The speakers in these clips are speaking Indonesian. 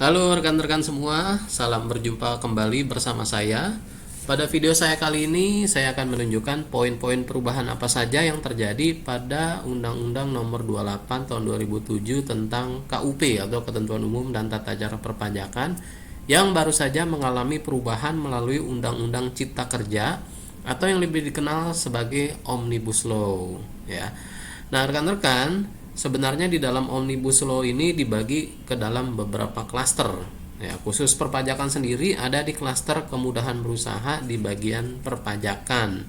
Halo rekan-rekan semua, salam berjumpa kembali bersama saya. Pada video saya kali ini, saya akan menunjukkan poin-poin perubahan apa saja yang terjadi pada Undang-Undang Nomor 28 Tahun 2007 tentang KUP atau Ketentuan Umum dan Tata Cara Perpajakan yang baru saja mengalami perubahan melalui Undang-Undang Cipta Kerja atau yang lebih dikenal sebagai Omnibus Law, ya. Nah, rekan-rekan, sebenarnya di dalam Omnibus Law ini dibagi ke dalam beberapa klaster. Ya, khusus perpajakan sendiri ada di klaster kemudahan berusaha di bagian perpajakan.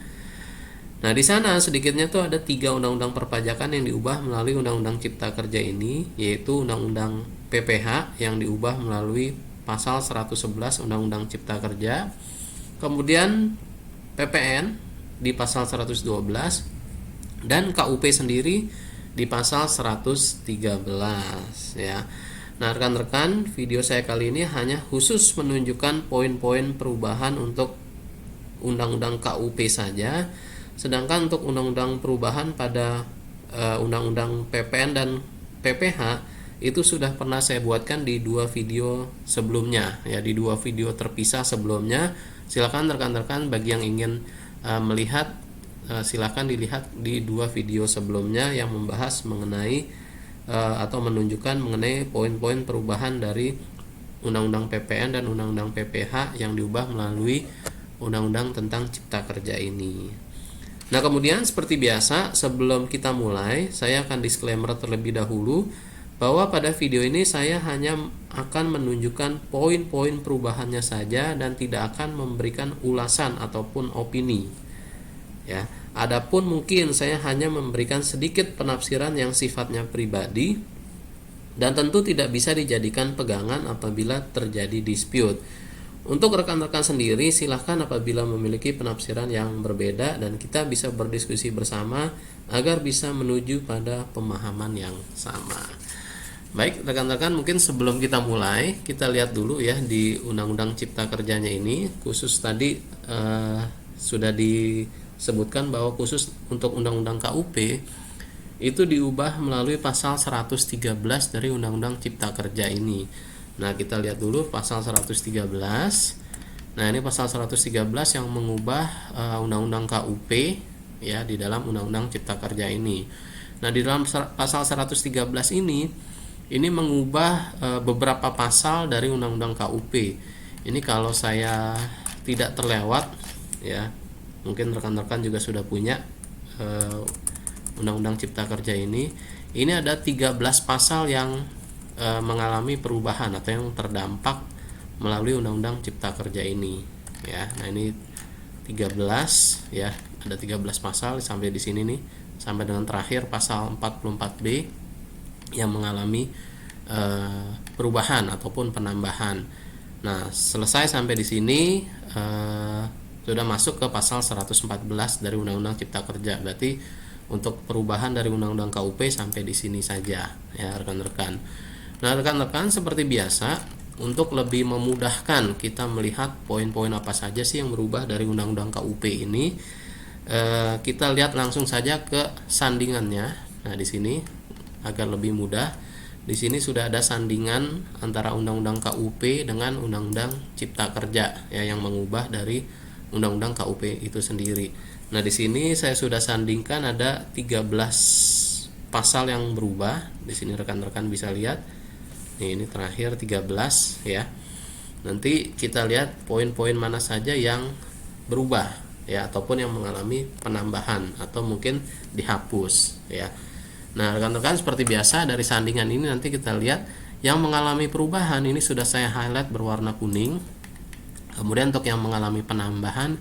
Nah, di sana sedikitnya tuh ada 3 undang-undang perpajakan yang diubah melalui Undang-Undang Cipta Kerja ini, yaitu Undang-Undang PPH yang diubah melalui pasal 111 Undang-Undang Cipta Kerja. Kemudian PPN di pasal 112 dan KUP sendiri di pasal 113, ya. Nah, rekan-rekan, video saya kali ini hanya khusus menunjukkan poin-poin perubahan untuk Undang-Undang KUP saja. Sedangkan untuk undang-undang perubahan pada Undang-Undang PPN dan PPH itu sudah pernah saya buatkan di 2 video sebelumnya, ya, di 2 video terpisah sebelumnya. Silakan rekan-rekan bagi yang ingin melihat, silakan dilihat di 2 video sebelumnya yang membahas mengenai atau menunjukkan mengenai poin-poin perubahan dari Undang-Undang PPN dan Undang-Undang PPH yang diubah melalui Undang-Undang tentang Cipta Kerja ini. Nah, kemudian seperti biasa, sebelum kita mulai, saya akan disclaimer terlebih dahulu bahwa pada video ini saya hanya akan menunjukkan poin-poin perubahannya saja dan tidak akan memberikan ulasan ataupun opini. Ya, adapun mungkin saya hanya memberikan sedikit penafsiran yang sifatnya pribadi dan tentu tidak bisa dijadikan pegangan apabila terjadi dispute. Untuk rekan-rekan sendiri, silahkan apabila memiliki penafsiran yang berbeda dan kita bisa berdiskusi bersama agar bisa menuju pada pemahaman yang sama. Baik, rekan-rekan, mungkin sebelum kita mulai, kita lihat dulu ya di Undang-Undang Cipta Kerjanya ini. Khusus tadi sudah disebutkan bahwa khusus untuk Undang-Undang KUP itu diubah melalui pasal 113 dari Undang-Undang Cipta Kerja ini. Nah, kita lihat dulu pasal 113. Nah, ini pasal 113 yang mengubah Undang-Undang KUP, ya, di dalam Undang-Undang Cipta Kerja ini. Nah, di dalam pasal 113 ini mengubah beberapa pasal dari Undang-Undang KUP. Ini kalau saya tidak terlewat, ya, mungkin rekan-rekan juga sudah punya Undang-Undang Cipta Kerja ini. Ini ada 13 pasal yang mengalami perubahan atau yang terdampak melalui Undang-Undang Cipta Kerja ini, ya. Nah, ini 13, ya, ada 13 pasal sampai di sini nih, sampai dengan terakhir pasal 44B yang mengalami perubahan ataupun penambahan. Nah, selesai sampai di sini sudah masuk ke pasal 114 dari Undang-Undang Cipta Kerja. Berarti untuk perubahan dari Undang-Undang KUP sampai di sini saja, ya, rekan-rekan. Nah, rekan-rekan, seperti biasa, untuk lebih memudahkan kita melihat poin-poin apa saja sih yang berubah dari Undang-Undang KUP ini, kita lihat langsung saja ke sandingannya. Nah, di sini agar lebih mudah, di sini sudah ada sandingan antara Undang-Undang KUP dengan Undang-Undang Cipta Kerja, ya, yang mengubah dari Undang-Undang KUP itu sendiri. Nah, di sini saya sudah sandingkan ada 13 pasal yang berubah. Di sini rekan-rekan bisa lihat. Ini terakhir 13, ya. Nanti kita lihat poin-poin mana saja yang berubah, ya, ataupun yang mengalami penambahan atau mungkin dihapus, ya. Nah, rekan-rekan, seperti biasa dari sandingan ini nanti kita lihat yang mengalami perubahan ini sudah saya highlight berwarna kuning. Kemudian untuk yang mengalami penambahan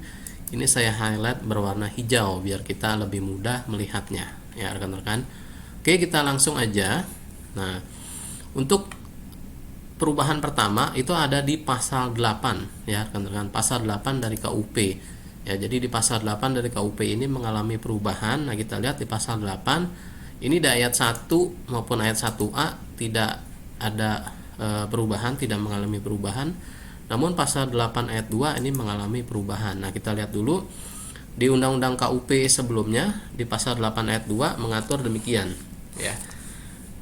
ini saya highlight berwarna hijau biar kita lebih mudah melihatnya, ya, rekan-rekan. Oke, kita langsung aja. Nah, untuk perubahan pertama itu ada di pasal 8, ya, rekan-rekan, pasal 8 dari KUP. Ya, jadi di pasal 8 dari KUP ini mengalami perubahan. Nah, kita lihat di pasal 8 ini di ayat 1 maupun ayat 1A tidak ada perubahan, tidak mengalami perubahan. Namun pasal 8 ayat 2 ini mengalami perubahan. Nah, kita lihat dulu di Undang-Undang KUP sebelumnya di pasal 8 ayat 2 mengatur demikian, ya.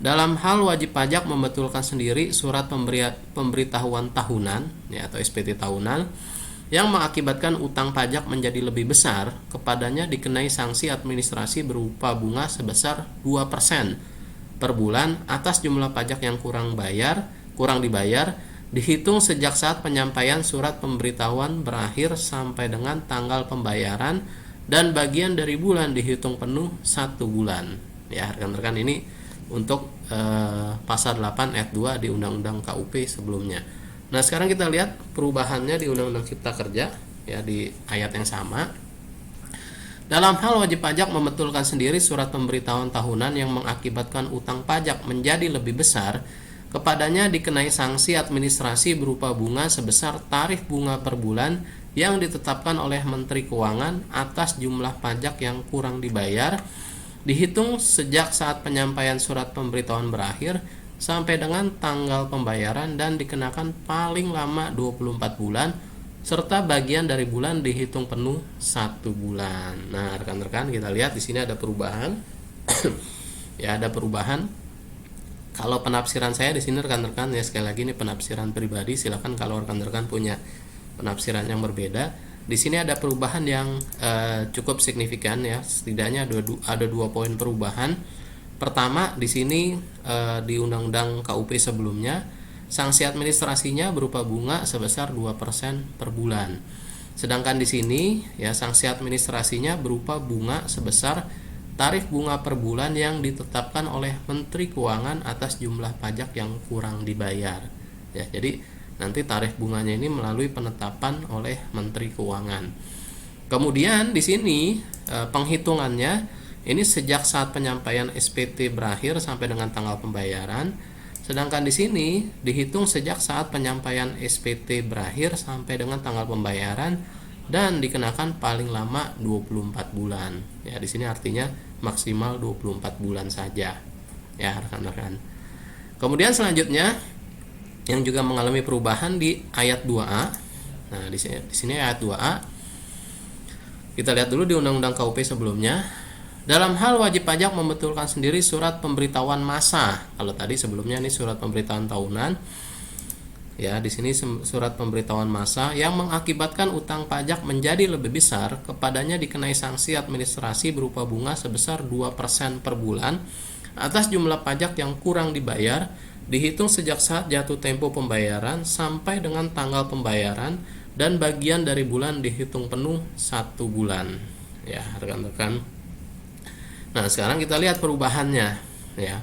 Dalam hal wajib pajak membetulkan sendiri surat pemberitahuan tahunan ya, atau SPT tahunan yang mengakibatkan utang pajak menjadi lebih besar, kepadanya dikenai sanksi administrasi berupa bunga sebesar 2% per bulan atas jumlah pajak yang kurang dibayar, dihitung sejak saat penyampaian surat pemberitahuan berakhir sampai dengan tanggal pembayaran, dan bagian dari bulan dihitung penuh 1 bulan. Ya, rekan-rekan, ini untuk pasal 8 ayat 2 di Undang-Undang KUP sebelumnya. Nah, sekarang kita lihat perubahannya di Undang-Undang Cipta Kerja ya, di ayat yang sama. Dalam hal wajib pajak membetulkan sendiri surat pemberitahuan tahunan yang mengakibatkan utang pajak menjadi lebih besar, kepadanya dikenai sanksi administrasi berupa bunga sebesar tarif bunga per bulan yang ditetapkan oleh Menteri Keuangan atas jumlah pajak yang kurang dibayar, dihitung sejak saat penyampaian surat pemberitahuan berakhir sampai dengan tanggal pembayaran, dan dikenakan paling lama 24 bulan serta bagian dari bulan dihitung penuh 1 bulan. Nah, rekan-rekan, kita lihat di sini ada perubahan. Ya, ada perubahan. Kalau penafsiran saya di sini, rekan-rekan, ya sekali lagi ini penafsiran pribadi, silakan kalau rekan-rekan punya penafsiran yang berbeda. Di sini ada perubahan yang cukup signifikan ya. Setidaknya ada 2 poin perubahan. Pertama, di sini di Undang-Undang KUP sebelumnya, sanksi administrasinya berupa bunga sebesar 2% per bulan. Sedangkan di sini ya, sanksi administrasinya berupa bunga sebesar tarif bunga per bulan yang ditetapkan oleh Menteri Keuangan atas jumlah pajak yang kurang dibayar. Ya, jadi nanti tarif bunganya ini melalui penetapan oleh Menteri Keuangan. Kemudian di sini penghitungannya ini sejak saat penyampaian SPT berakhir sampai dengan tanggal pembayaran. Sedangkan di sini dihitung sejak saat penyampaian SPT berakhir sampai dengan tanggal pembayaran, dan dikenakan paling lama 24 bulan. Ya, di sini artinya maksimal 24 bulan saja. Ya, rekan-rekan. Kemudian selanjutnya yang juga mengalami perubahan di ayat 2A. Nah, di sini ayat 2A. Kita lihat dulu di Undang-Undang KUP sebelumnya. Dalam hal wajib pajak membetulkan sendiri surat pemberitahuan massa. Kalau tadi sebelumnya ini surat pemberitahuan tahunan. Ya, di sini surat pemberitahuan massa yang mengakibatkan utang pajak menjadi lebih besar, kepadanya dikenai sanksi administrasi berupa bunga sebesar 2% per bulan atas jumlah pajak yang kurang dibayar, dihitung sejak saat jatuh tempo pembayaran sampai dengan tanggal pembayaran, dan bagian dari bulan dihitung penuh 1 bulan. Ya, rekan-rekan. Nah, sekarang kita lihat perubahannya ya.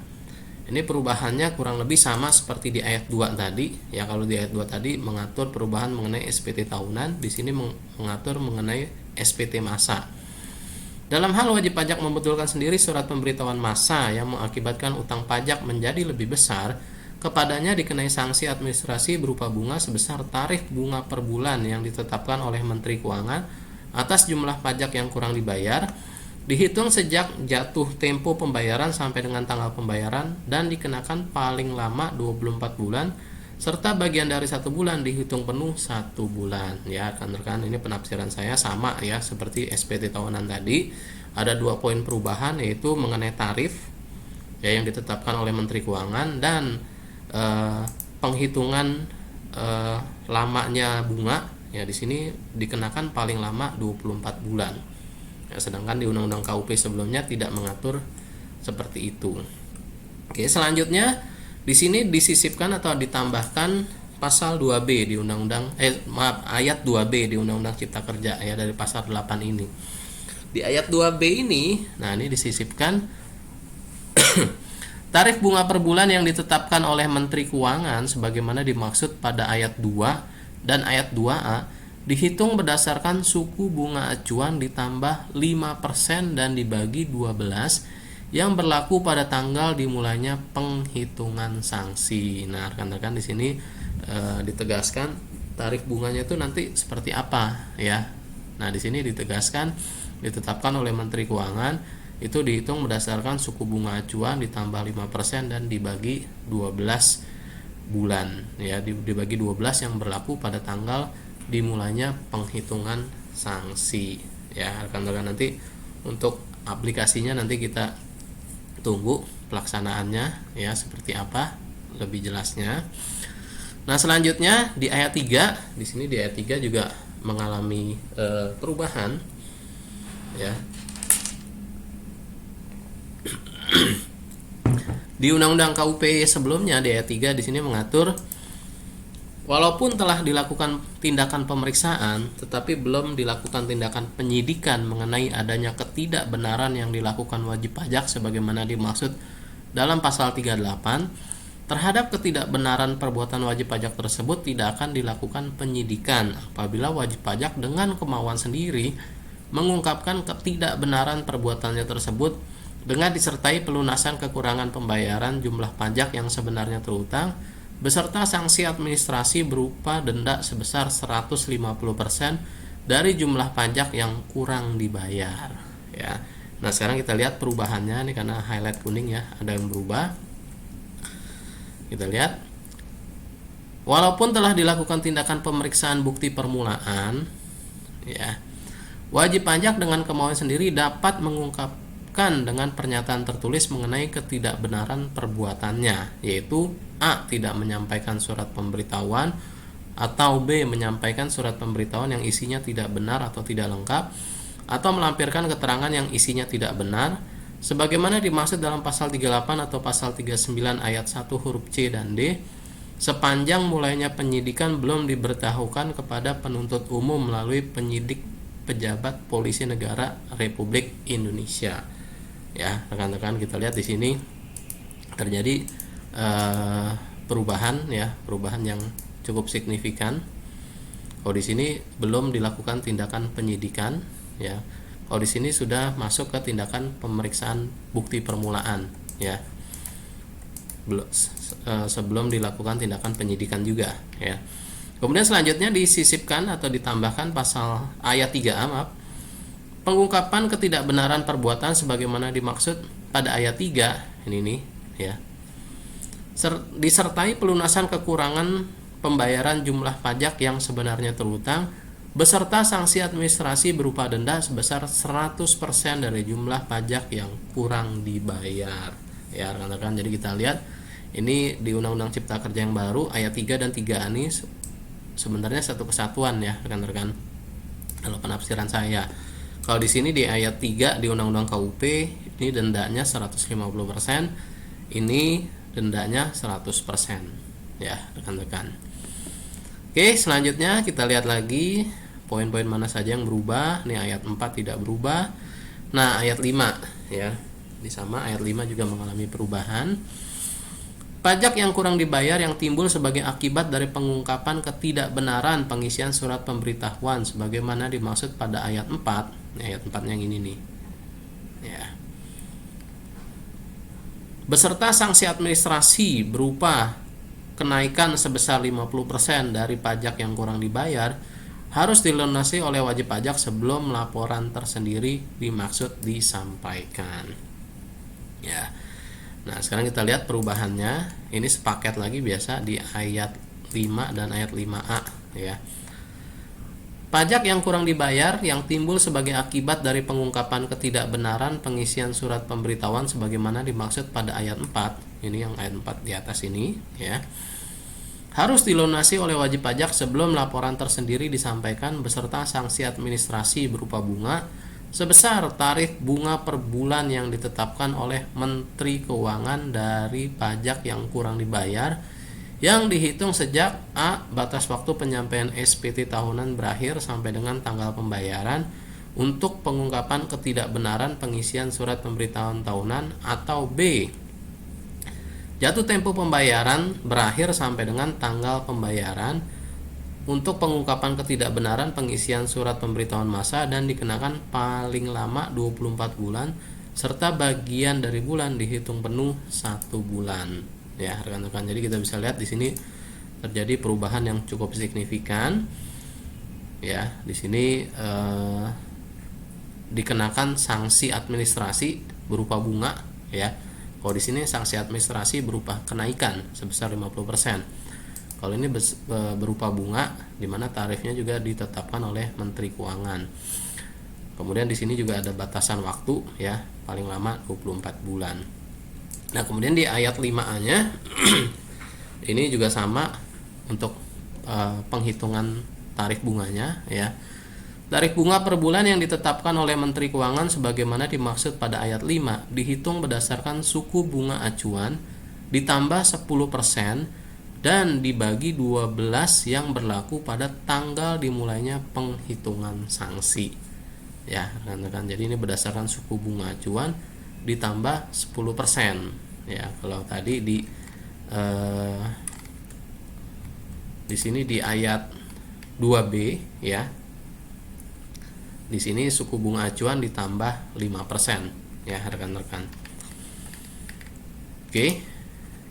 Ini perubahannya kurang lebih sama seperti di ayat 2 tadi. Ya, kalau di ayat 2 tadi mengatur perubahan mengenai SPT tahunan, di sini mengatur mengenai SPT massa. Dalam hal wajib pajak membetulkan sendiri surat pemberitahuan massa yang mengakibatkan utang pajak menjadi lebih besar, kepadanya dikenai sanksi administrasi berupa bunga sebesar tarif bunga per bulan yang ditetapkan oleh Menteri Keuangan atas jumlah pajak yang kurang dibayar, dihitung sejak jatuh tempo pembayaran sampai dengan tanggal pembayaran, dan dikenakan paling lama 24 bulan serta bagian dari 1 bulan dihitung penuh 1 bulan. Ya, rekan-rekan, ini penafsiran saya sama ya seperti SPT tahunan tadi. Ada 2 poin perubahan, yaitu mengenai tarif ya yang ditetapkan oleh Menteri Keuangan, dan penghitungan lamanya bunga ya, di sini dikenakan paling lama 24 bulan. Ya, sedangkan di Undang-Undang KUP sebelumnya tidak mengatur seperti itu. Oke, selanjutnya di sini disisipkan atau ditambahkan pasal 2B di ayat 2B di Undang-Undang Cipta Kerja ya, dari pasal 8 ini. Di ayat 2B ini, nah ini disisipkan tarif bunga per bulan yang ditetapkan oleh Menteri Keuangan sebagaimana dimaksud pada ayat 2 dan ayat 2A dihitung berdasarkan suku bunga acuan ditambah 5% dan dibagi 12 yang berlaku pada tanggal dimulainya penghitungan sanksi. Nah, rekan-rekan, di sini ditegaskan tarif bunganya itu nanti seperti apa ya. Nah, di sini ditegaskan ditetapkan oleh Menteri Keuangan itu dihitung berdasarkan suku bunga acuan ditambah 5% dan dibagi 12 bulan ya, dibagi 12 yang berlaku pada tanggal dimulainya penghitungan sanksi ya, rekan-rekan. Nanti untuk aplikasinya nanti kita tunggu pelaksanaannya ya seperti apa lebih jelasnya. Nah, selanjutnya di ayat 3, di sini di ayat 3 juga mengalami perubahan ya. Di Undang-Undang KUP sebelumnya di ayat 3 di sini mengatur walaupun telah dilakukan tindakan pemeriksaan tetapi belum dilakukan tindakan penyidikan mengenai adanya ketidakbenaran yang dilakukan wajib pajak sebagaimana dimaksud dalam pasal 38, terhadap ketidakbenaran perbuatan wajib pajak tersebut tidak akan dilakukan penyidikan apabila wajib pajak dengan kemauan sendiri mengungkapkan ketidakbenaran perbuatannya tersebut dengan disertai pelunasan kekurangan pembayaran jumlah pajak yang sebenarnya terutang beserta sanksi administrasi berupa denda sebesar 150% dari jumlah pajak yang kurang dibayar ya. Nah, sekarang kita lihat perubahannya nih karena highlight kuning ya, ada yang berubah. Kita lihat, walaupun telah dilakukan tindakan pemeriksaan bukti permulaan, ya, wajib pajak dengan kemauan sendiri dapat mengungkapkan dengan pernyataan tertulis mengenai ketidakbenaran perbuatannya, yaitu A. Tidak menyampaikan surat pemberitahuan, atau B. Menyampaikan surat pemberitahuan yang isinya tidak benar atau tidak lengkap, atau melampirkan keterangan yang isinya tidak benar, sebagaimana dimaksud dalam pasal 38 atau pasal 39 ayat 1 huruf C dan D, sepanjang mulainya penyidikan belum diberitahukan kepada penuntut umum melalui penyidik pejabat polisi negara Republik Indonesia. Ya, rekan-rekan, kita lihat di sini terjadi perubahan ya, perubahan yang cukup signifikan. Kalau di sini belum dilakukan tindakan penyidikan ya. Kalau di sini sudah masuk ke tindakan pemeriksaan bukti permulaan ya. Sebelum dilakukan tindakan penyidikan juga ya. Kemudian selanjutnya disisipkan atau ditambahkan pasal ayat 3 pengungkapan ketidakbenaran perbuatan sebagaimana dimaksud pada ayat 3 ini nih ya. Disertai pelunasan kekurangan pembayaran jumlah pajak yang sebenarnya terutang beserta sanksi administrasi berupa denda sebesar 100% dari jumlah pajak yang kurang dibayar. Ya, rekan-rekan, jadi kita lihat ini di Undang-Undang Cipta Kerja yang baru ayat 3 dan 3 ini sebenarnya satu kesatuan ya, rekan-rekan. Kalau penafsiran saya. Kalau di sini di ayat 3 di Undang-Undang KUP ini dendanya 150%, ini dendanya 100%. Ya, rekan-rekan. Oke, selanjutnya kita lihat lagi poin-poin mana saja yang berubah. Nih ayat 4 tidak berubah. Nah, ayat 5 ya. Ini sama, ayat 5 juga mengalami perubahan. Pajak yang kurang dibayar yang timbul sebagai akibat dari pengungkapan ketidakbenaran pengisian surat pemberitahuan sebagaimana dimaksud pada ayat 4. Ini ayat 4 yang ini nih. Ya. Beserta sanksi administrasi berupa kenaikan sebesar 50% dari pajak yang kurang dibayar harus dilunasi oleh wajib pajak sebelum laporan tersendiri dimaksud disampaikan. Ya. Nah, sekarang kita lihat perubahannya. Ini sepaket lagi biasa di ayat 5 dan ayat 5A ya. Pajak yang kurang dibayar yang timbul sebagai akibat dari pengungkapan ketidakbenaran pengisian surat pemberitahuan sebagaimana dimaksud pada ayat 4. Ini yang ayat 4 di atas ini ya. Harus dilunasi oleh wajib pajak sebelum laporan tersendiri disampaikan beserta sanksi administrasi berupa bunga sebesar tarif bunga per bulan yang ditetapkan oleh Menteri Keuangan dari pajak yang kurang dibayar yang dihitung sejak A. batas waktu penyampaian SPT tahunan berakhir sampai dengan tanggal pembayaran untuk pengungkapan ketidakbenaran pengisian surat pemberitahuan tahunan, atau B. jatuh tempo pembayaran berakhir sampai dengan tanggal pembayaran untuk pengungkapan ketidakbenaran pengisian surat pemberitahuan masa dan dikenakan paling lama 24 bulan serta bagian dari bulan dihitung penuh 1 bulan. Ya, rekan-rekan. Jadi kita bisa lihat di sini terjadi perubahan yang cukup signifikan. Ya, di sini dikenakan sanksi administrasi berupa bunga ya. Kalau di sini sanksi administrasi berupa kenaikan sebesar 50%. Kalau ini berupa bunga di mana tarifnya juga ditetapkan oleh Menteri Keuangan. Kemudian di sini juga ada batasan waktu ya, paling lama 24 bulan. Nah, kemudian di ayat 5A-nya ini juga sama untuk penghitungan tarif bunganya ya. Tarif bunga per bulan yang ditetapkan oleh Menteri Keuangan sebagaimana dimaksud pada ayat 5 dihitung berdasarkan suku bunga acuan ditambah 10% dan dibagi 12 yang berlaku pada tanggal dimulainya penghitungan sanksi. Ya, rekan-rekan. Jadi ini berdasarkan suku bunga acuan ditambah 10%. Ya, kalau tadi di sini di ayat 2B ya. Di sini suku bunga acuan ditambah 5% ya, rekan-rekan. Oke.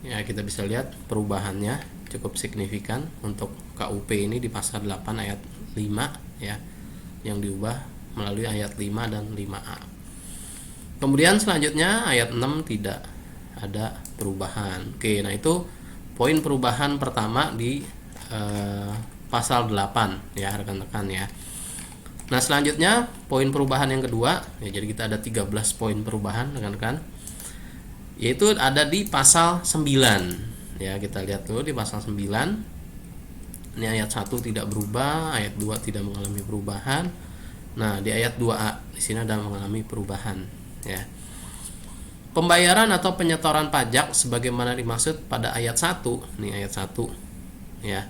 Ya, kita bisa lihat perubahannya cukup signifikan untuk KUP ini di pasal 8 ayat 5 ya, yang diubah melalui ayat 5 dan 5A. Kemudian selanjutnya ayat 6 tidak ada perubahan. Oke, nah itu poin perubahan pertama di pasal 8 ya, rekan-rekan ya. Nah, selanjutnya poin perubahan yang kedua ya, jadi kita ada 13 poin perubahan, rekan-rekan. Yaitu ada di pasal 9. Ya, kita lihat dulu di pasal 9. Ini ayat 1 tidak berubah, ayat 2 tidak mengalami perubahan. Nah, di ayat 2A di sini ada mengalami perubahan ya. Pembayaran atau penyetoran pajak sebagaimana dimaksud pada ayat 1. Nih ayat 1 ya.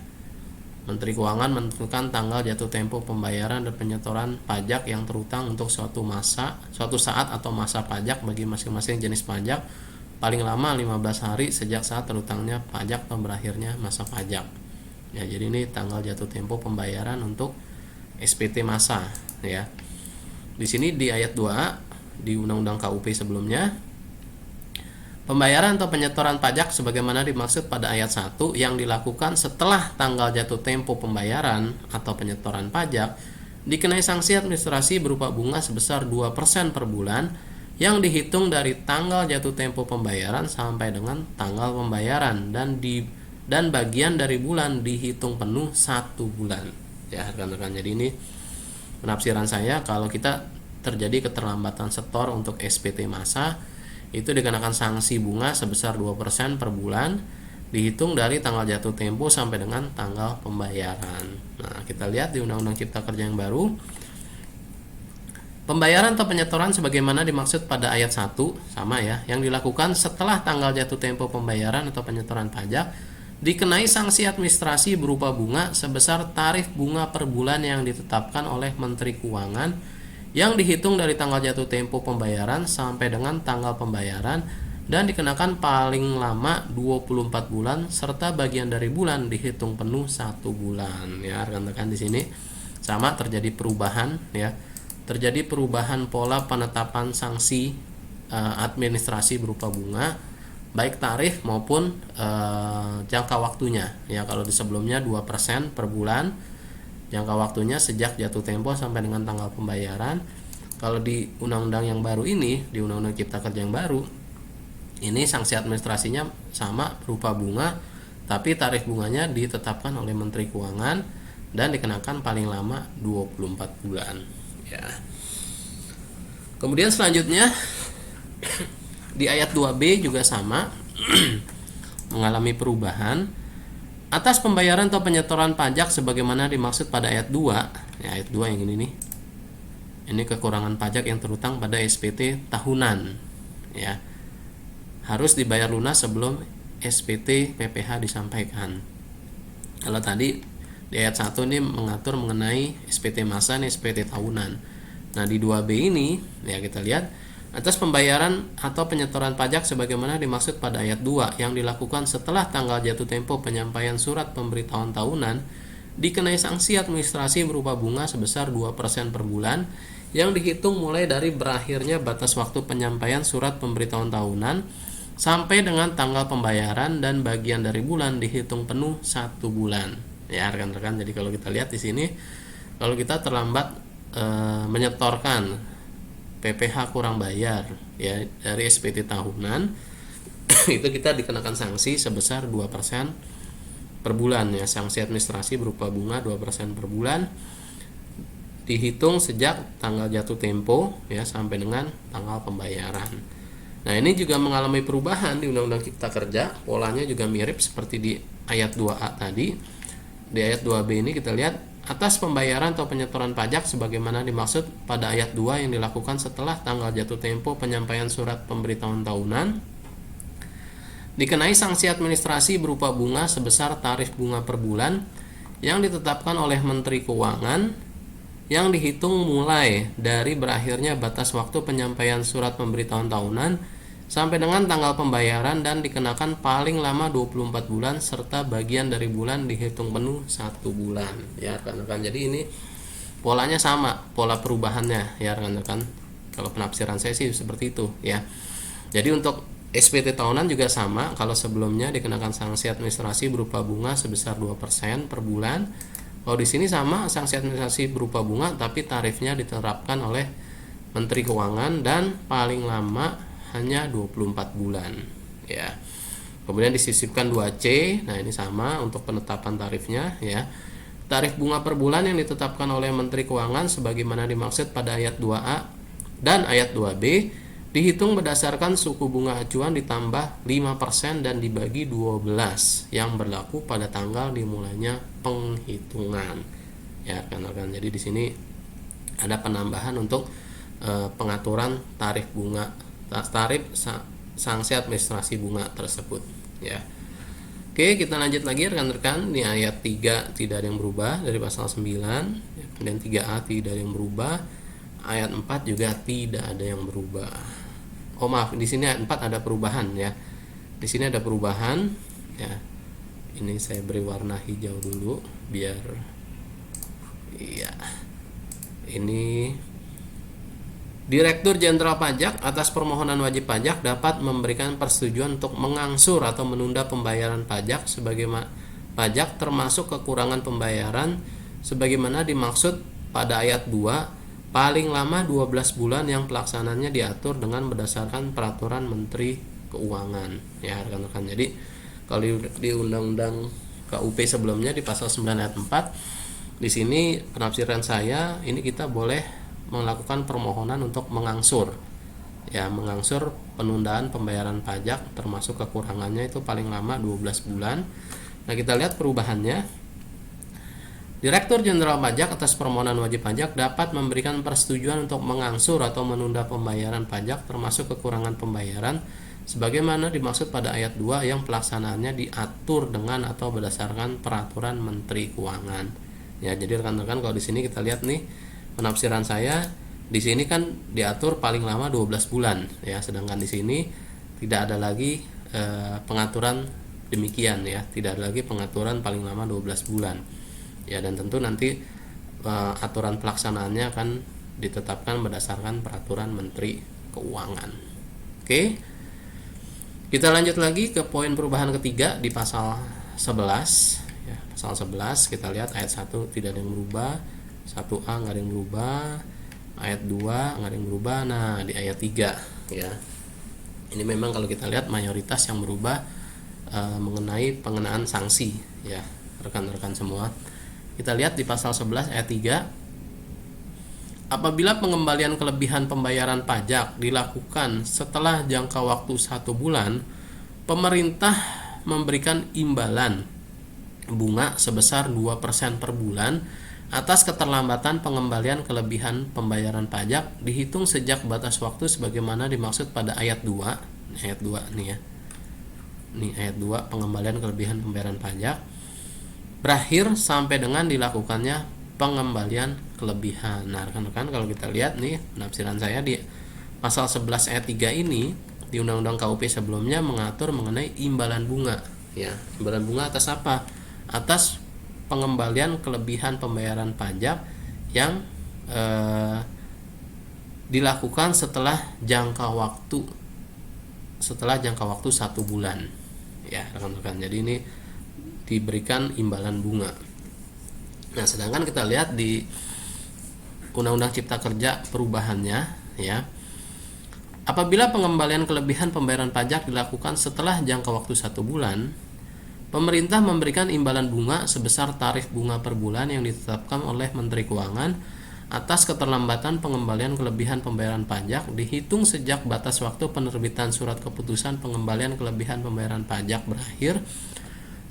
Menteri Keuangan menentukan tanggal jatuh tempo pembayaran dan penyetoran pajak yang terutang untuk suatu saat atau masa pajak bagi masing-masing jenis pajak paling lama 15 hari sejak saat terutangnya pajak atau berakhirnya masa pajak. Ya, jadi ini tanggal jatuh tempo pembayaran untuk SPT masa ya. Di sini di ayat 2 di Undang-Undang KUP sebelumnya, pembayaran atau penyetoran pajak sebagaimana dimaksud pada ayat 1 yang dilakukan setelah tanggal jatuh tempo pembayaran atau penyetoran pajak dikenai sanksi administrasi berupa bunga sebesar 2% per bulan yang dihitung dari tanggal jatuh tempo pembayaran sampai dengan tanggal pembayaran dan bagian dari bulan dihitung penuh 1 bulan. Ya, rekan-rekan. Jadi ini penafsiran saya, kalau kita terjadi keterlambatan setor untuk SPT masa, itu dikenakan sanksi bunga sebesar 2% per bulan dihitung dari tanggal jatuh tempo sampai dengan tanggal pembayaran. Nah, kita lihat di Undang-Undang Cipta Kerja yang baru, pembayaran atau penyetoran sebagaimana dimaksud pada ayat 1 sama ya, yang dilakukan setelah tanggal jatuh tempo pembayaran atau penyetoran pajak dikenai sanksi administrasi berupa bunga sebesar tarif bunga per bulan yang ditetapkan oleh Menteri Keuangan yang dihitung dari tanggal jatuh tempo pembayaran sampai dengan tanggal pembayaran dan dikenakan paling lama 24 bulan serta bagian dari bulan dihitung penuh 1 bulan. Ya, rekan-rekan, di sini sama terjadi perubahan ya. Terjadi perubahan pola penetapan sanksi administrasi berupa bunga baik tarif maupun jangka waktunya. Ya, kalau di sebelumnya 2% per bulan, jangka waktunya sejak jatuh tempo sampai dengan tanggal pembayaran. Kalau di undang-undang yang baru ini, di Undang-Undang Cipta Kerja yang baru, ini sanksi administrasinya sama berupa bunga, tapi tarif bunganya ditetapkan oleh Menteri Keuangan dan dikenakan paling lama 24 bulan. Ya. Kemudian selanjutnya di ayat 2B juga sama mengalami perubahan. Atas pembayaran atau penyetoran pajak sebagaimana dimaksud pada ayat 2, ya, ayat 2 yang ini nih. Ini kekurangan pajak yang terutang pada SPT tahunan, ya. Harus dibayar lunas sebelum SPT PPh disampaikan. Kalau tadi di ayat 1 ini mengatur mengenai SPT masa dan SPT tahunan. Nah, di 2B ini ya kita lihat, atas pembayaran atau penyetoran pajak sebagaimana dimaksud pada ayat 2 yang dilakukan setelah tanggal jatuh tempo penyampaian surat pemberitahuan tahunan dikenai sanksi administrasi berupa bunga sebesar 2% per bulan yang dihitung mulai dari berakhirnya batas waktu penyampaian surat pemberitahuan tahunan sampai dengan tanggal pembayaran dan bagian dari bulan dihitung penuh 1 bulan. Ya, rekan-rekan, jadi kalau kita lihat di sini, kalau kita terlambat menyetorkan PPh kurang bayar ya dari SPT tahunan itu kita dikenakan sanksi sebesar 2% per bulan ya, sanksi administrasi berupa bunga 2% per bulan dihitung sejak tanggal jatuh tempo ya sampai dengan tanggal pembayaran. Nah, ini juga mengalami perubahan di Undang-Undang Cipta Kerja. Polanya juga mirip seperti di ayat 2A tadi. Di ayat 2B ini kita lihat atas pembayaran atau penyetoran pajak sebagaimana dimaksud pada ayat 2 yang dilakukan setelah tanggal jatuh tempo penyampaian surat pemberitahuan tahunan, dikenai sanksi administrasi berupa bunga sebesar tarif bunga per bulan yang ditetapkan oleh Menteri Keuangan yang dihitung mulai dari berakhirnya batas waktu penyampaian surat pemberitahuan tahunan sampai dengan tanggal pembayaran dan dikenakan paling lama 24 bulan serta bagian dari bulan dihitung penuh 1 bulan. Ya rekan-rekan, jadi ini polanya sama, pola perubahannya ya rekan-rekan. Kalau penafsiran saya sih seperti itu ya. Jadi untuk SPT tahunan juga sama, kalau sebelumnya dikenakan sanksi administrasi berupa bunga sebesar 2% per bulan. Kalau di sini sama, sanksi administrasi berupa bunga tapi tarifnya diterapkan oleh Menteri Keuangan dan paling lama hanya 24 bulan ya. Kemudian disisipkan 2C. Nah, ini sama untuk penetapan tarifnya ya. Tarif bunga per bulan yang ditetapkan oleh Menteri Keuangan sebagaimana dimaksud pada ayat 2A dan ayat 2B dihitung berdasarkan suku bunga acuan ditambah 5% dan dibagi 12 yang berlaku pada tanggal dimulainya penghitungan. Ya, rekan-rekan. Jadi di sini ada penambahan untuk pengaturan tarif bunga, tarif sanksi administrasi bunga tersebut ya. Oke, kita lanjut lagi rekan-rekan. Di ayat 3 tidak ada yang berubah dari pasal 9, kemudian 3A tidak ada yang berubah, ayat 4 juga tidak ada yang berubah. Oh maaf, di sini ayat 4 ada perubahan ya. Di sini ada perubahan ya. Ini saya beri warna hijau dulu biar iya. Ini Direktur Jenderal Pajak atas permohonan wajib pajak dapat memberikan persetujuan untuk mengangsur atau menunda pembayaran pajak sebagaimana pajak termasuk kekurangan pembayaran sebagaimana dimaksud pada ayat 2 paling lama 12 bulan yang pelaksananya diatur dengan berdasarkan peraturan Menteri Keuangan ya rekan-rekan. Jadi kalau di Undang-Undang KUP sebelumnya di pasal 9 ayat 4 di sini penafsiran saya ini kita boleh melakukan permohonan untuk mengangsur ya, mengangsur penundaan pembayaran pajak termasuk kekurangannya itu paling lama 12 bulan. Nah, kita lihat perubahannya. Direktur Jenderal Pajak atas permohonan wajib pajak dapat memberikan persetujuan untuk mengangsur atau menunda pembayaran pajak termasuk kekurangan pembayaran sebagaimana dimaksud pada ayat 2 yang pelaksanaannya diatur dengan atau berdasarkan peraturan Menteri Keuangan. Ya, jadi rekan-rekan kalau di sini kita lihat nih penafsiran saya di sini kan diatur paling lama 12 bulan ya, sedangkan di sini tidak ada lagi pengaturan demikian ya, tidak ada lagi pengaturan paling lama 12 bulan. Ya, dan tentu nanti aturan pelaksanaannya akan ditetapkan berdasarkan peraturan Menteri Keuangan. Oke. Kita lanjut lagi ke poin perubahan ketiga di pasal 11 ya, pasal 11 kita lihat ayat 1 tidak ada yang berubah, 1A nggak ada yang berubah, ayat 2 nggak ada yang berubah. Nah, di ayat 3 ya. Ini memang kalau kita lihat mayoritas yang berubah mengenai pengenaan sanksi ya, rekan-rekan semua. Kita lihat di pasal 11 ayat 3. Apabila pengembalian kelebihan pembayaran pajak dilakukan setelah jangka waktu 1 bulan, pemerintah memberikan imbalan bunga sebesar 2% per bulan atas keterlambatan pengembalian kelebihan pembayaran pajak dihitung sejak batas waktu sebagaimana dimaksud pada ayat 2. Ayat 2 nih ya. Nih ayat 2 pengembalian kelebihan pembayaran pajak berakhir sampai dengan dilakukannya pengembalian kelebihan. Nah, rekan-rekan kalau kita lihat nih penafsiran saya di pasal 11 ayat 3 ini di Undang-Undang KUP sebelumnya mengatur mengenai imbalan bunga ya. Imbalan bunga atas apa? Atas pengembalian kelebihan pembayaran pajak yang dilakukan setelah jangka waktu 1 bulan ya rekan-rekan. Jadi ini diberikan imbalan bunga. Nah, sedangkan kita lihat di Undang-Undang Cipta Kerja perubahannya ya. Apabila pengembalian kelebihan pembayaran pajak dilakukan setelah jangka waktu 1 bulan, pemerintah memberikan imbalan bunga sebesar tarif bunga per bulan yang ditetapkan oleh Menteri Keuangan atas keterlambatan pengembalian kelebihan pembayaran pajak dihitung sejak batas waktu penerbitan surat keputusan pengembalian kelebihan pembayaran pajak berakhir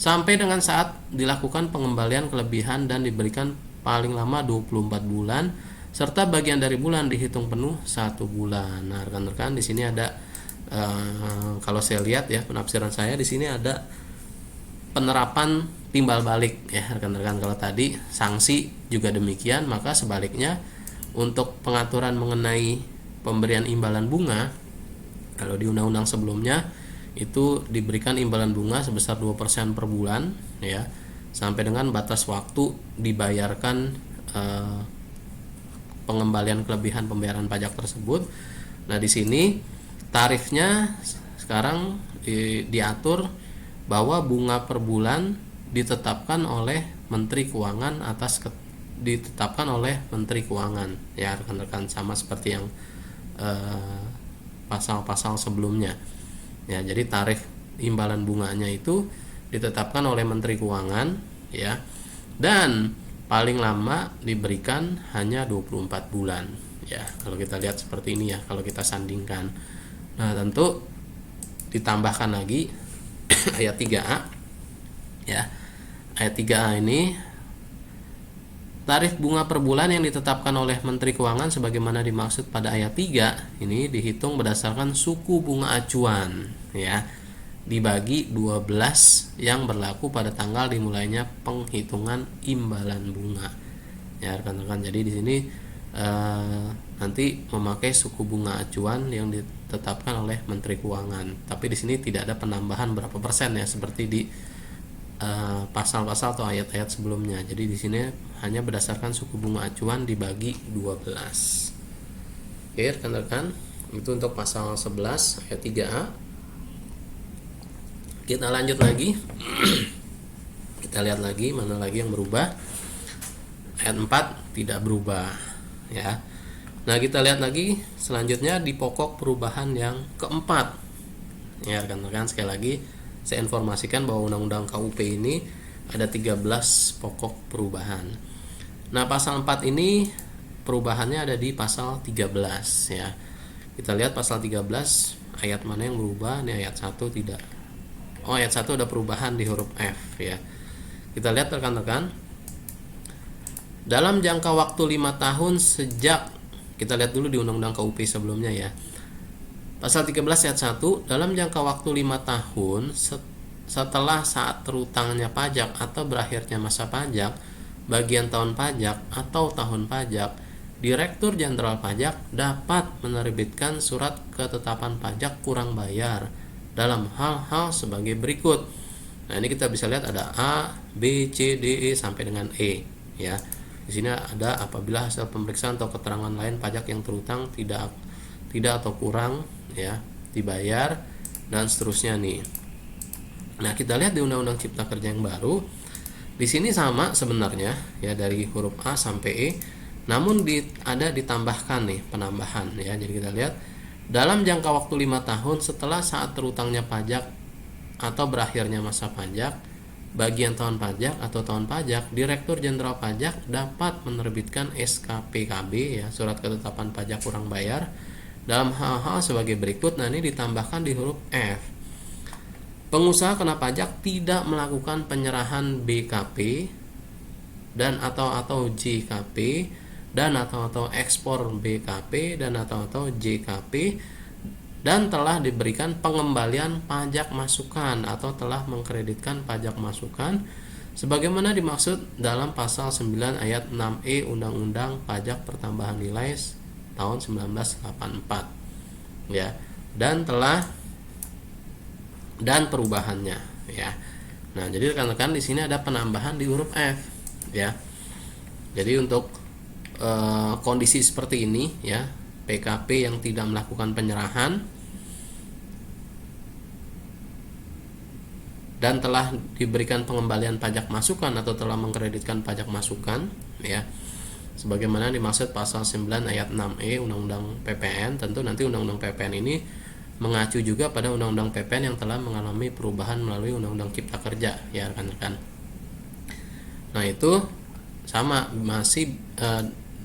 sampai dengan saat dilakukan pengembalian kelebihan dan diberikan paling lama 24 bulan serta bagian dari bulan dihitung penuh 1 bulan. Nah, rekan-rekan di sini ada kalau saya lihat ya penafsiran saya di sini ada penerapan timbal balik ya rekan-rekan. Kalau tadi sanksi juga demikian, maka sebaliknya untuk pengaturan mengenai pemberian imbalan bunga, kalau di undang-undang sebelumnya itu diberikan imbalan bunga sebesar 2% per bulan ya, sampai dengan batas waktu dibayarkan pengembalian kelebihan pembayaran pajak tersebut. Nah, di sini tarifnya sekarang diatur bahwa bunga per bulan ditetapkan oleh Menteri Keuangan ditetapkan oleh Menteri Keuangan ya rekan-rekan, sama seperti yang pasal-pasal sebelumnya ya. Jadi tarif imbalan bunganya itu ditetapkan oleh Menteri Keuangan ya, dan paling lama diberikan hanya 24 bulan ya. Kalau kita lihat seperti ini ya, kalau kita sandingkan. Nah, tentu ditambahkan lagi ayat 3A ya. Ayat 3A ini tarif bunga per bulan yang ditetapkan oleh Menteri Keuangan sebagaimana dimaksud pada ayat 3 ini dihitung berdasarkan suku bunga acuan ya, dibagi 12 yang berlaku pada tanggal dimulainya penghitungan imbalan bunga ya rekan-rekan. Jadi di sini nanti memakai suku bunga acuan yang ditetapkan oleh Menteri Keuangan, tapi di sini tidak ada penambahan berapa persen ya seperti di pasal-pasal atau ayat-ayat sebelumnya. Jadi di sini hanya berdasarkan suku bunga acuan dibagi 12. Oke rekan-rekan, itu untuk pasal 11 ayat 3A. Kita lanjut lagi. Kita lihat lagi mana lagi yang berubah. Ayat 4 tidak berubah ya. Nah, kita lihat lagi selanjutnya di pokok perubahan yang keempat ya rekan-rekan. Sekali lagi saya informasikan bahwa undang-undang KUP ini ada 13 pokok perubahan. Nah, pasal 4 ini perubahannya ada di pasal 13 ya. Kita lihat pasal 13 ayat mana yang berubah. Ini ayat 1 tidak. Oh, ayat 1 ada perubahan di huruf F ya. Kita lihat rekan-rekan. Dalam jangka waktu 5 tahun sejak, kita lihat dulu di undang-undang KUP sebelumnya ya. Pasal 13 ayat 1, dalam jangka waktu 5 tahun setelah saat terutangnya pajak atau berakhirnya masa pajak, bagian tahun pajak atau tahun pajak, Direktur Jenderal Pajak dapat menerbitkan surat ketetapan pajak kurang bayar dalam hal-hal sebagai berikut. Nah, ini kita bisa lihat ada A, B, C, D, E sampai dengan E ya. Di sini ada apabila hasil pemeriksaan atau keterangan lain pajak yang terutang tidak atau kurang ya dibayar dan seterusnya nih. Nah, kita lihat di Undang-Undang Cipta Kerja yang baru. Di sini sama sebenarnya ya, dari huruf A sampai E, namun ada ditambahkan nih penambahan ya. Jadi kita lihat dalam jangka waktu 5 tahun setelah saat terutangnya pajak atau berakhirnya masa pajak, bagian tahun pajak atau tahun pajak, Direktur Jenderal Pajak dapat menerbitkan SKPKB ya, surat ketetapan pajak kurang bayar dalam hal-hal sebagai berikut. Nah, ini ditambahkan di huruf F. Pengusaha kena pajak tidak melakukan penyerahan BKP dan atau JKP dan atau ekspor BKP dan atau JKP dan telah diberikan pengembalian pajak masukan atau telah mengkreditkan pajak masukan sebagaimana dimaksud dalam pasal 9 ayat 6E Undang-Undang Pajak Pertambahan Nilai tahun 1984 ya, dan perubahannya ya. Nah, jadi rekan-rekan di sini ada penambahan di huruf F ya. Jadi untuk kondisi seperti ini ya, PKP yang tidak melakukan penyerahan dan telah diberikan pengembalian pajak masukan atau telah mengkreditkan pajak masukan ya, sebagaimana dimaksud pasal 9 ayat 6E Undang-Undang PPN. Tentu nanti Undang-Undang PPN ini mengacu juga pada Undang-Undang PPN yang telah mengalami perubahan melalui Undang-Undang Cipta Kerja ya rekan-rekan. Nah, itu sama masih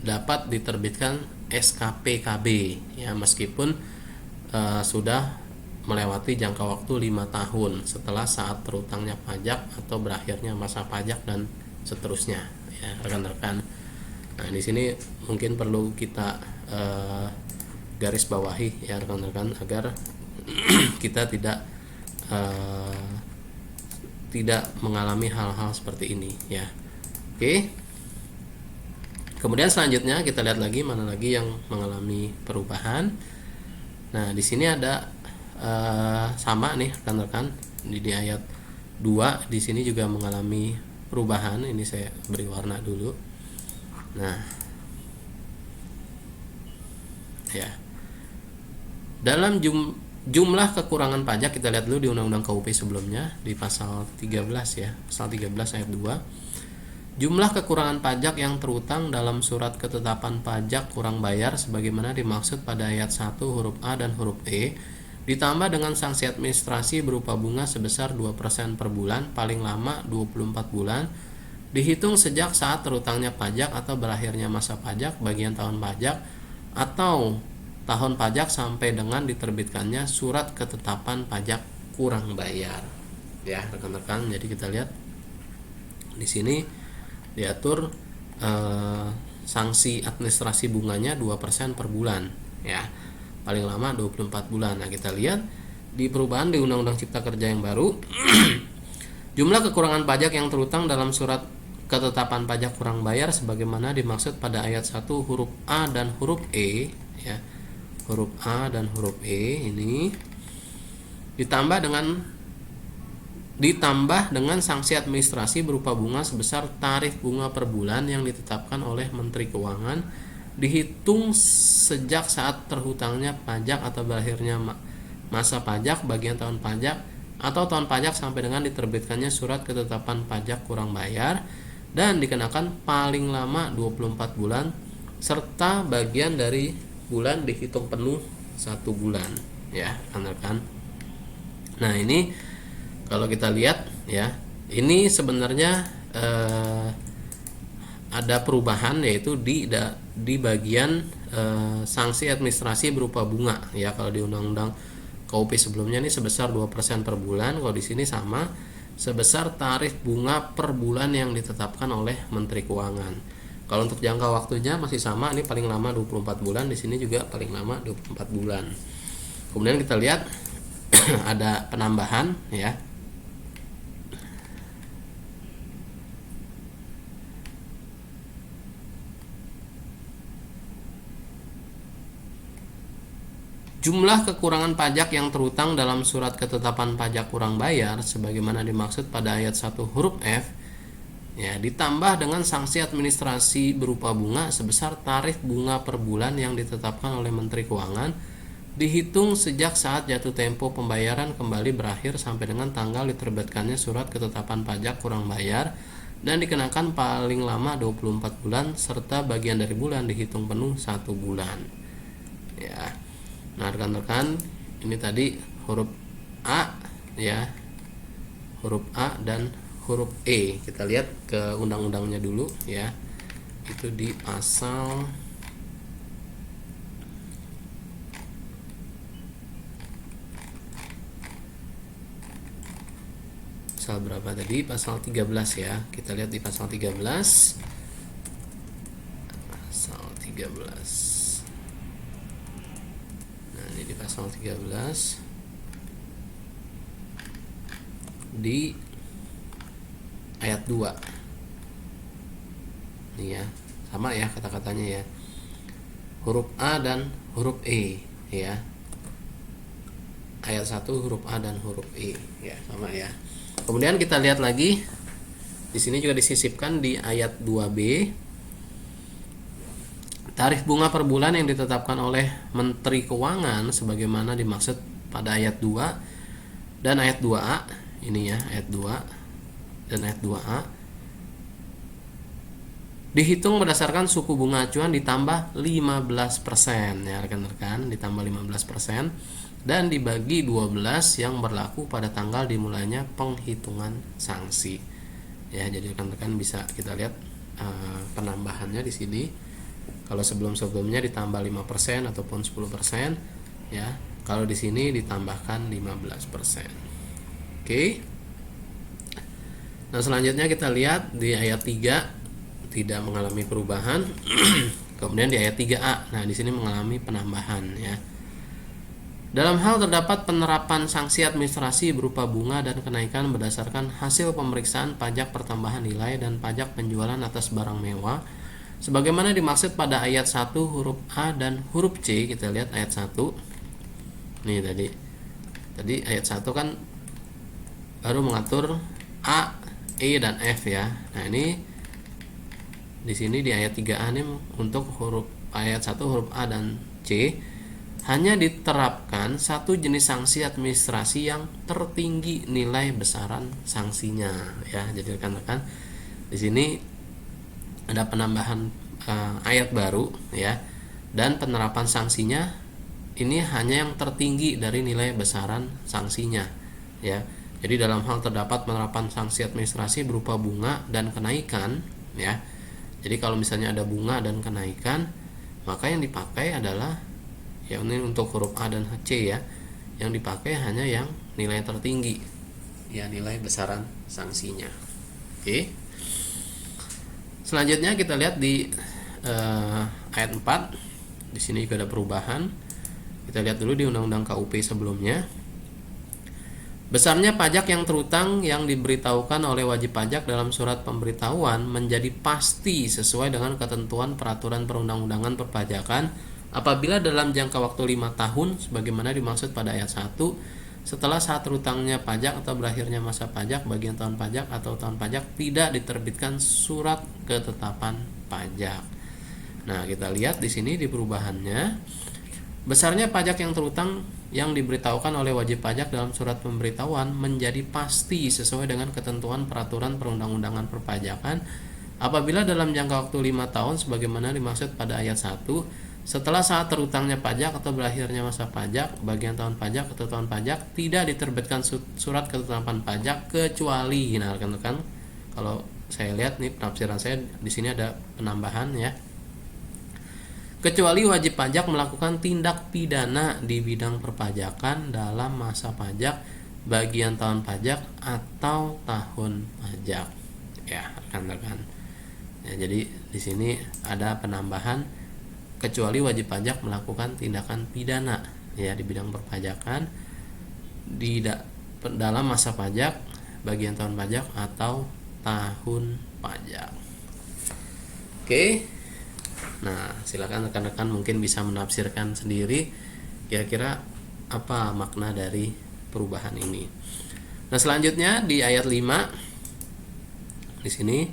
dapat diterbitkan SKPKB ya, meskipun sudah melewati jangka waktu 5 tahun setelah saat terutangnya pajak atau berakhirnya masa pajak dan seterusnya ya rekan-rekan. Nah, di sini mungkin perlu kita garis bawahi ya rekan-rekan, agar kita tidak mengalami hal-hal seperti ini ya. Oke. Kemudian selanjutnya kita lihat lagi mana lagi yang mengalami perubahan. Nah, di sini ada sama nih rekan-rekan, di ayat 2 di sini juga mengalami perubahan. Ini saya beri warna dulu. Nah, ya. Dalam jumlah kekurangan pajak, kita lihat dulu di Undang-Undang KUP sebelumnya di pasal 13 ya, pasal 13 ayat 2. Jumlah kekurangan pajak yang terutang dalam surat ketetapan pajak kurang bayar sebagaimana dimaksud pada ayat 1 huruf A dan huruf E ditambah dengan sanksi administrasi berupa bunga sebesar 2% per bulan paling lama 24 bulan dihitung sejak saat terutangnya pajak atau berakhirnya masa pajak bagian tahun pajak atau tahun pajak sampai dengan diterbitkannya surat ketetapan pajak kurang bayar. Ya, rekan-rekan, jadi kita lihat di sini diatur sanksi administrasi bunganya 2% per bulan ya, paling lama 24 bulan. Nah, kita lihat di perubahan di Undang-Undang Cipta Kerja yang baru jumlah kekurangan pajak yang terutang dalam surat ketetapan pajak kurang bayar sebagaimana dimaksud pada ayat 1 huruf A dan huruf E ya, huruf A dan huruf E ini ditambah dengan sanksi administrasi berupa bunga sebesar tarif bunga per bulan yang ditetapkan oleh Menteri Keuangan dihitung sejak saat terhutangnya pajak atau berakhirnya masa pajak bagian tahun pajak atau tahun pajak sampai dengan diterbitkannya surat ketetapan pajak kurang bayar dan dikenakan paling lama 24 bulan serta bagian dari bulan dihitung penuh 1 bulan ya rekan-rekan. Nah, ini kalau kita lihat ya, ini sebenarnya ada perubahan, yaitu di bagian sanksi administrasi berupa bunga ya. Kalau di Undang-Undang KUP sebelumnya ini sebesar 2% per bulan, kalau di sini sama sebesar tarif bunga per bulan yang ditetapkan oleh Menteri Keuangan. Kalau untuk jangka waktunya masih sama, ini paling lama 24 bulan, di sini juga paling lama 24 bulan. Kemudian kita lihat ada penambahan ya. Jumlah kekurangan pajak yang terutang dalam surat ketetapan pajak kurang bayar sebagaimana dimaksud pada ayat 1 huruf F ya, ditambah dengan sanksi administrasi berupa bunga sebesar tarif bunga per bulan yang ditetapkan oleh Menteri Keuangan dihitung sejak saat jatuh tempo pembayaran kembali berakhir sampai dengan tanggal diterbitkannya surat ketetapan pajak kurang bayar dan dikenakan paling lama 24 bulan serta bagian dari bulan dihitung penuh 1 bulan ya. Nah, rekan-rekan, ini tadi huruf A ya, huruf A dan huruf E. Kita lihat ke undang-undangnya dulu ya. Itu di pasal berapa tadi? Pasal 13 ya. Kita lihat di pasal 13. Pasal 13. Di pasal 13 di ayat 2 nih ya, sama ya kata-katanya ya, huruf A dan huruf E ya, ayat 1 huruf A dan huruf E ya, sama ya. Kemudian kita lihat lagi di sini juga disisipkan di ayat 2B tarif bunga per bulan yang ditetapkan oleh Menteri Keuangan sebagaimana dimaksud pada ayat 2 dan ayat 2A ini ya, ayat 2 dan ayat 2A dihitung berdasarkan suku bunga acuan ditambah 15% ya rekan-rekan, ditambah 15% dan dibagi 12 yang berlaku pada tanggal dimulainya penghitungan sanksi ya. Jadi rekan-rekan bisa kita lihat penambahannya di sini Kalau sebelum-sebelumnya ditambah 5% ataupun 10%, ya. Kalau di sini ditambahkan 15%. Oke. Nah, selanjutnya kita lihat di ayat 3 tidak mengalami perubahan. Kemudian di ayat 3A, nah di sini mengalami penambahan, ya. Dalam hal terdapat penerapan sanksi administrasi berupa bunga dan kenaikan berdasarkan hasil pemeriksaan pajak pertambahan nilai dan pajak penjualan atas barang mewah sebagaimana dimaksud pada ayat 1 huruf A dan huruf C. Kita lihat ayat 1. Nih tadi ayat 1 kan baru mengatur A, E dan F, ya. Nah, ini di sini di ayat 3A ini untuk huruf ayat 1 huruf A dan C hanya diterapkan satu jenis sanksi administrasi yang tertinggi nilai besaran sanksinya, ya. Jadi rekan-rekan, di sini ada penambahan ayat baru, ya. Dan penerapan sanksinya ini hanya yang tertinggi dari nilai besaran sanksinya, ya. Jadi dalam hal terdapat penerapan sanksi administrasi berupa bunga dan kenaikan, ya. Jadi kalau misalnya ada bunga dan kenaikan, maka yang dipakai adalah, ya, ini untuk huruf A dan C, ya. Yang dipakai hanya yang nilai tertinggi, ya, nilai besaran sanksinya. Oke. Selanjutnya kita lihat di ayat 4. Di sini juga ada perubahan. Kita lihat dulu di Undang-Undang KUP sebelumnya. Besarnya pajak yang terutang yang diberitahukan oleh wajib pajak dalam surat pemberitahuan menjadi pasti sesuai dengan ketentuan peraturan perundang-undangan perpajakan apabila dalam jangka waktu 5 tahun sebagaimana dimaksud pada ayat 1 setelah saat terutangnya pajak atau berakhirnya masa pajak bagian tahun pajak atau tahun pajak tidak diterbitkan surat ketetapan pajak. Nah, kita lihat di sini di perubahannya. Besarnya pajak yang terutang yang diberitahukan oleh wajib pajak dalam surat pemberitahuan menjadi pasti sesuai dengan ketentuan peraturan perundang-undangan perpajakan apabila dalam jangka waktu 5 tahun sebagaimana dimaksud pada ayat 1 setelah saat terutangnya pajak atau berakhirnya masa pajak bagian tahun pajak atau tahun pajak tidak diterbitkan surat ketetapan pajak kecuali, nah rekan-rekan, kalau saya lihat nih penafsiran saya di sini ada penambahan, ya. Kecuali wajib pajak melakukan tindak pidana di bidang perpajakan dalam masa pajak, bagian tahun pajak atau tahun pajak, ya rekan-rekan. Ya, jadi di sini ada penambahan kecuali wajib pajak melakukan tindakan pidana, ya, di bidang perpajakan di dalam masa pajak, bagian tahun pajak atau tahun pajak. Oke. Nah, silakan rekan-rekan mungkin bisa menafsirkan sendiri kira-kira apa makna dari perubahan ini. Nah, selanjutnya di ayat 5 di sini,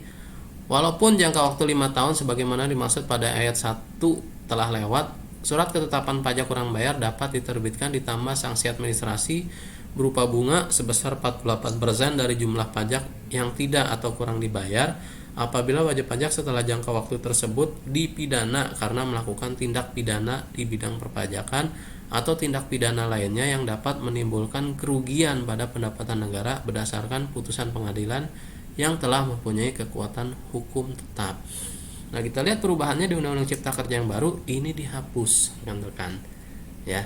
walaupun jangka waktu 5 tahun sebagaimana dimaksud pada ayat 1 telah lewat, surat ketetapan pajak kurang bayar dapat diterbitkan ditambah sanksi administrasi berupa bunga sebesar 48% dari jumlah pajak yang tidak atau kurang dibayar apabila wajib pajak setelah jangka waktu tersebut dipidana karena melakukan tindak pidana di bidang perpajakan atau tindak pidana lainnya yang dapat menimbulkan kerugian pada pendapatan negara berdasarkan putusan pengadilan yang telah mempunyai kekuatan hukum tetap. Nah, kita lihat perubahannya di Undang-Undang Cipta Kerja yang baru ini dihapus, rekan-rekan, ya.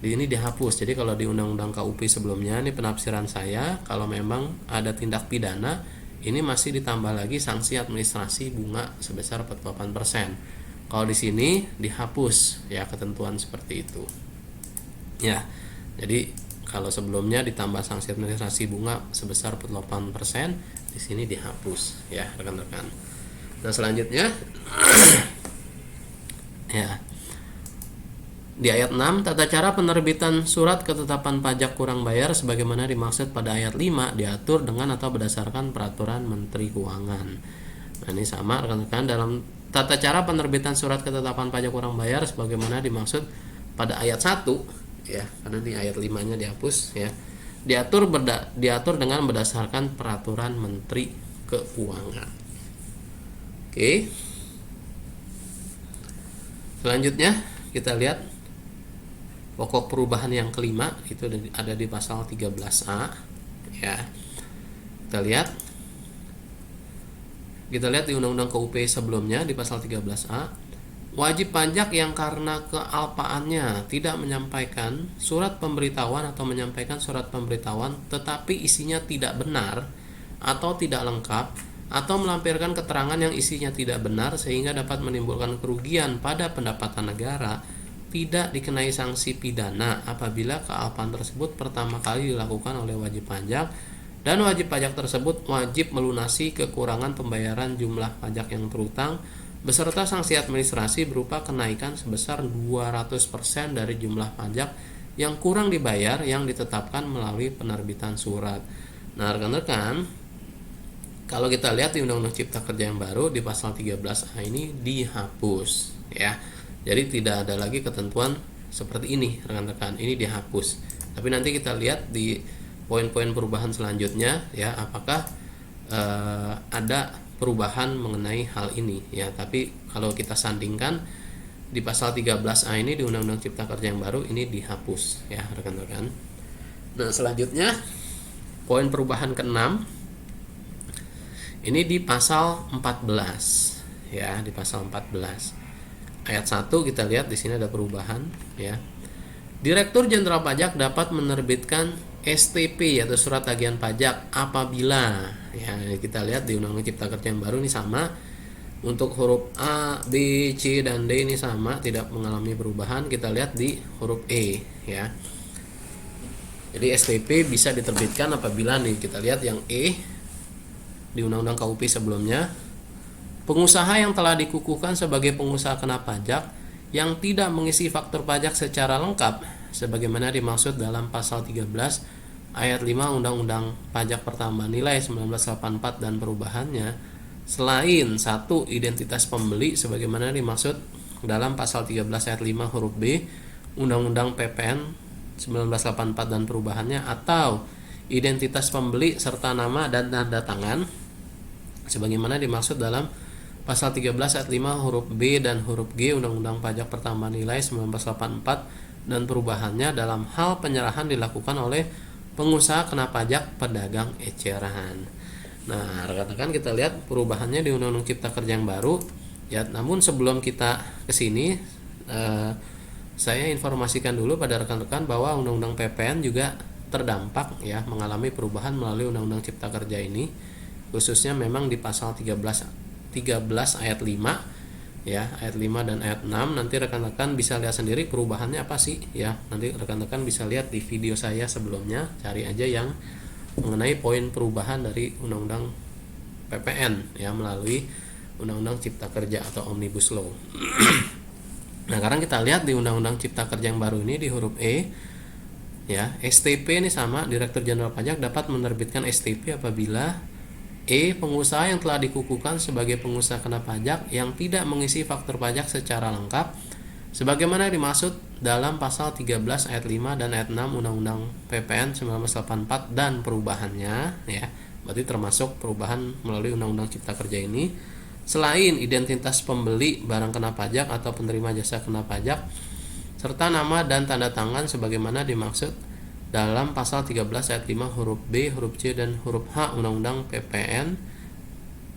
Ini dihapus. Jadi kalau di Undang-Undang KUP sebelumnya, ini penafsiran saya, kalau memang ada tindak pidana, ini masih ditambah lagi sanksi administrasi bunga sebesar 48%. Kalau di sini dihapus, ya, ketentuan seperti itu. Ya. Jadi kalau sebelumnya ditambah sanksi administrasi bunga sebesar 48%, di sini dihapus, ya, rekan-rekan. Nah, selanjutnya ya. Di ayat 6, tata cara penerbitan surat ketetapan pajak kurang bayar sebagaimana dimaksud pada ayat 5 diatur dengan atau berdasarkan peraturan Menteri Keuangan. Nah, ini sama rekan-rekan, dalam tata cara penerbitan surat ketetapan pajak kurang bayar sebagaimana dimaksud pada ayat 1, ya, karena ini ayat 5-nya dihapus, ya. Diatur dengan berdasarkan peraturan Menteri Keuangan. Oke. Selanjutnya kita lihat pokok perubahan yang kelima, itu ada di pasal 13A, ya. Kita lihat di Undang-Undang KUP sebelumnya di pasal 13A, Wajib pajak yang karena kealpaannya tidak menyampaikan surat pemberitahuan atau menyampaikan surat pemberitahuan tetapi isinya tidak benar atau tidak lengkap, atau melampirkan keterangan yang isinya tidak benar sehingga dapat menimbulkan kerugian pada pendapatan negara, tidak dikenai sanksi pidana apabila kealpaan tersebut pertama kali dilakukan oleh wajib pajak, dan wajib pajak tersebut wajib melunasi kekurangan pembayaran jumlah pajak yang terutang beserta sanksi administrasi berupa kenaikan sebesar 200% dari jumlah pajak yang kurang dibayar yang ditetapkan melalui penerbitan surat. Nah, rekan-rekan, kalau kita lihat di Undang-Undang Cipta Kerja yang baru di pasal 13A ini dihapus, ya. Jadi tidak ada lagi ketentuan seperti ini, rekan-rekan. Ini dihapus. Tapi nanti kita lihat di poin-poin perubahan selanjutnya, ya, apakah ada perubahan mengenai hal ini, ya. Tapi kalau kita sandingkan di pasal 13A ini di Undang-Undang Cipta Kerja yang baru ini dihapus, ya, rekan-rekan. Nah, selanjutnya poin perubahan ke-6 ini di pasal 14, ya, di pasal 14 ayat 1 kita lihat di sini ada perubahan, ya. Direktur Jenderal Pajak dapat menerbitkan STP yaitu surat tagihan pajak apabila, ya, kita lihat di Undang-Undang Cipta Kerja yang baru ini sama untuk huruf A, B, C dan D ini sama, tidak mengalami perubahan. Kita lihat di huruf E, ya. Jadi STP bisa diterbitkan apabila nih kita lihat yang E di Undang-Undang KUP sebelumnya, pengusaha yang telah dikukuhkan sebagai pengusaha kena pajak yang tidak mengisi faktur pajak secara lengkap sebagaimana dimaksud dalam pasal 13 ayat 5 Undang-Undang Pajak Pertambahan Nilai 1984 dan perubahannya, selain satu identitas pembeli sebagaimana dimaksud dalam pasal 13 ayat 5 huruf B Undang-Undang PPN 1984 dan perubahannya, atau identitas pembeli serta nama dan tanda tangan sebagaimana dimaksud dalam pasal 13 ayat 5 huruf B dan huruf G Undang-Undang Pajak Pertambahan Nilai 1984 dan perubahannya dalam hal penyerahan dilakukan oleh pengusaha kena pajak pedagang eceran. Nah, rekan-rekan, kita lihat perubahannya di Undang-Undang Cipta Kerja yang baru, ya. Namun sebelum kita ke sini, saya informasikan dulu pada rekan-rekan bahwa Undang-Undang PPN juga terdampak, ya, mengalami perubahan melalui Undang-Undang Cipta Kerja ini, khususnya memang di pasal 13 ayat 5, ya, ayat 5 dan ayat 6. Nanti rekan-rekan bisa lihat sendiri perubahannya apa sih, ya. Nanti rekan-rekan bisa lihat di video saya sebelumnya, cari aja yang mengenai poin perubahan dari Undang-Undang PPN, ya, melalui Undang-Undang Cipta Kerja atau Omnibus Law. Nah, sekarang kita lihat di Undang-Undang Cipta Kerja yang baru ini di huruf E, ya, STP ini sama, Direktur Jenderal Pajak dapat menerbitkan STP apabila E. Pengusaha yang telah dikukuhkan sebagai pengusaha kena pajak yang tidak mengisi faktur pajak secara lengkap sebagaimana dimaksud dalam pasal 13 ayat 5 dan ayat 6 Undang-Undang PPN 1984 dan perubahannya, ya. Berarti termasuk perubahan melalui Undang-Undang Cipta Kerja ini, selain identitas pembeli barang kena pajak atau penerima jasa kena pajak serta nama dan tanda tangan sebagaimana dimaksud dalam pasal 13 ayat 5 huruf B, huruf C dan huruf H Undang-Undang PPN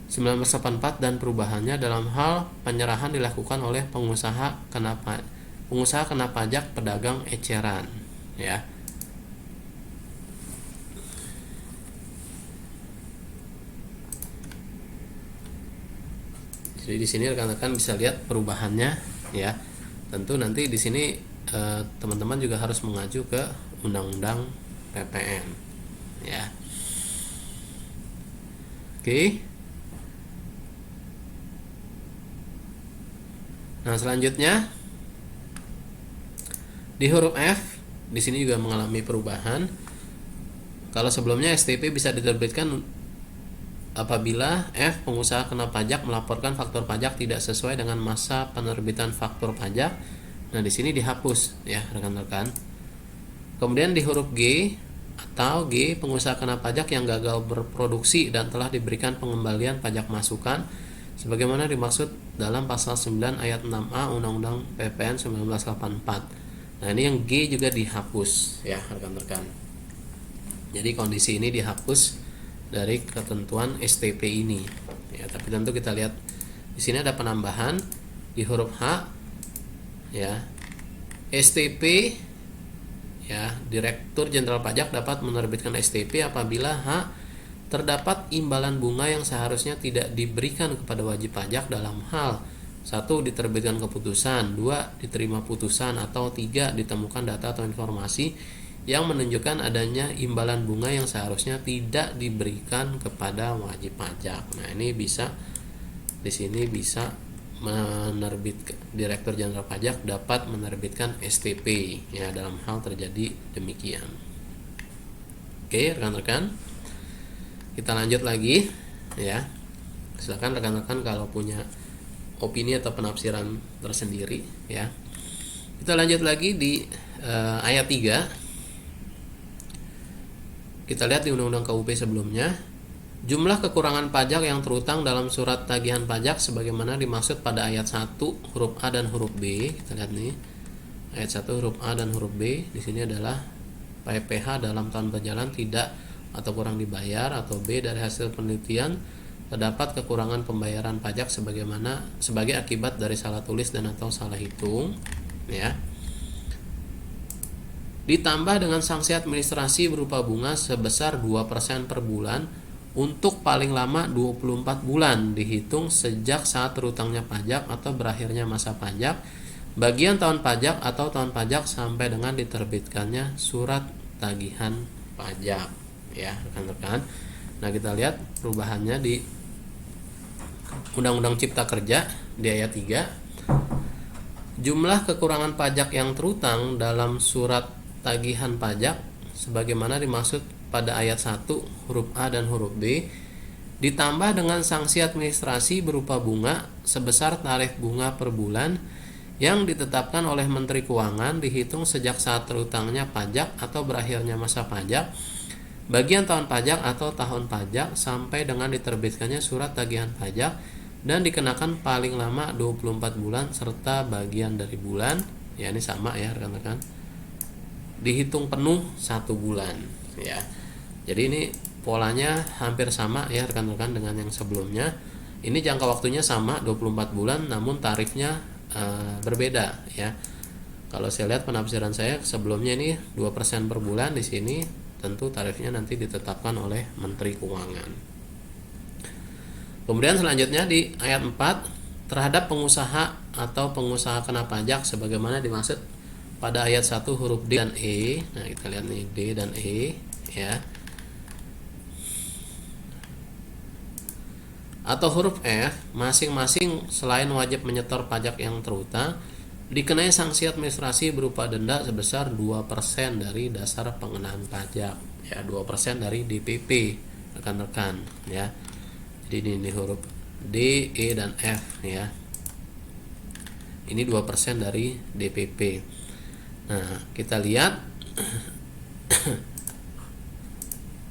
1984 dan perubahannya dalam hal penyerahan dilakukan oleh pengusaha kena pajak pedagang eceran, ya. Jadi di sini rekan-rekan bisa lihat perubahannya, ya. Tentu nanti di sini teman-teman juga harus mengacu ke Undang-Undang PPN, ya. Oke. Nah, selanjutnya di huruf F di sini juga mengalami perubahan. Kalau sebelumnya STP bisa diterbitkan apabila F. Pengusaha kena pajak melaporkan faktur pajak tidak sesuai dengan masa penerbitan faktur pajak. Nah, di sini dihapus, ya, rekan-rekan. Kemudian di huruf G atau G, pengusaha kena pajak yang gagal berproduksi dan telah diberikan pengembalian pajak masukan sebagaimana dimaksud dalam pasal 9 ayat 6A Undang-Undang PPN 1984. Nah, ini yang G juga dihapus, ya, rekan-rekan. Jadi kondisi ini dihapus dari ketentuan STP ini, ya. Tapi tentu kita lihat di sini ada penambahan di huruf H ya, STP ya, Direktur Jenderal Pajak dapat menerbitkan STP apabila H terdapat imbalan bunga yang seharusnya tidak diberikan kepada wajib pajak dalam hal 1. Diterbitkan keputusan, 2. Diterima putusan, atau 3. Ditemukan data atau informasi yang menunjukkan adanya imbalan bunga yang seharusnya tidak diberikan kepada wajib pajak. Nah, ini bisa di sini bisa menerbitkan, Direktur Jenderal Pajak dapat menerbitkan STP ya dalam hal terjadi demikian. Oke, rekan-rekan, kita lanjut lagi ya. Silakan rekan-rekan kalau punya opini atau penafsiran tersendiri ya. Kita lanjut lagi di ayat 3. Kita lihat di Undang-Undang KUP sebelumnya. Jumlah kekurangan pajak yang terutang dalam surat tagihan pajak sebagaimana dimaksud pada ayat 1 huruf A dan huruf B. Kita lihat nih. Ayat 1 huruf A dan huruf B di sini adalah PPh dalam tahun berjalan tidak atau kurang dibayar, atau B dari hasil penelitian terdapat kekurangan pembayaran pajak sebagai akibat dari salah tulis dan atau salah hitung ya. Ditambah dengan sanksi administrasi berupa bunga sebesar 2% per bulan untuk paling lama 24 bulan dihitung sejak saat terutangnya pajak atau berakhirnya masa pajak, bagian tahun pajak atau tahun pajak sampai dengan diterbitkannya surat tagihan pajak ya rekan-rekan. Nah, kita lihat perubahannya di Undang-Undang Cipta Kerja di ayat 3. Jumlah kekurangan pajak yang terutang dalam surat tagihan pajak sebagaimana dimaksud pada ayat 1 huruf A dan huruf B ditambah dengan sanksi administrasi berupa bunga sebesar tarif bunga per bulan yang ditetapkan oleh Menteri Keuangan dihitung sejak saat terutangnya pajak atau berakhirnya masa pajak, bagian tahun pajak atau tahun pajak sampai dengan diterbitkannya surat tagihan pajak dan dikenakan paling lama 24 bulan serta bagian dari bulan ya, ini sama ya rekan-rekan, dihitung penuh 1 bulan ya. Jadi ini polanya hampir sama ya rekan-rekan dengan yang sebelumnya. Ini jangka waktunya sama 24 bulan namun tarifnya berbeda ya. Kalau saya lihat penafsiran saya sebelumnya ini 2% per bulan, di sini tentu tarifnya nanti ditetapkan oleh Menteri Keuangan. Kemudian selanjutnya di ayat 4, terhadap pengusaha atau pengusaha kena pajak sebagaimana dimaksud pada ayat 1 huruf D dan E. Nah, kita lihat nih D dan E ya. Atau huruf F, masing-masing selain wajib menyetor pajak yang terutang dikenai sanksi administrasi berupa denda sebesar 2% dari dasar pengenaan pajak ya, 2% dari DPP rekan-rekan ya. Jadi ini huruf D, E dan F ya. Ini 2% dari DPP. Nah, kita lihat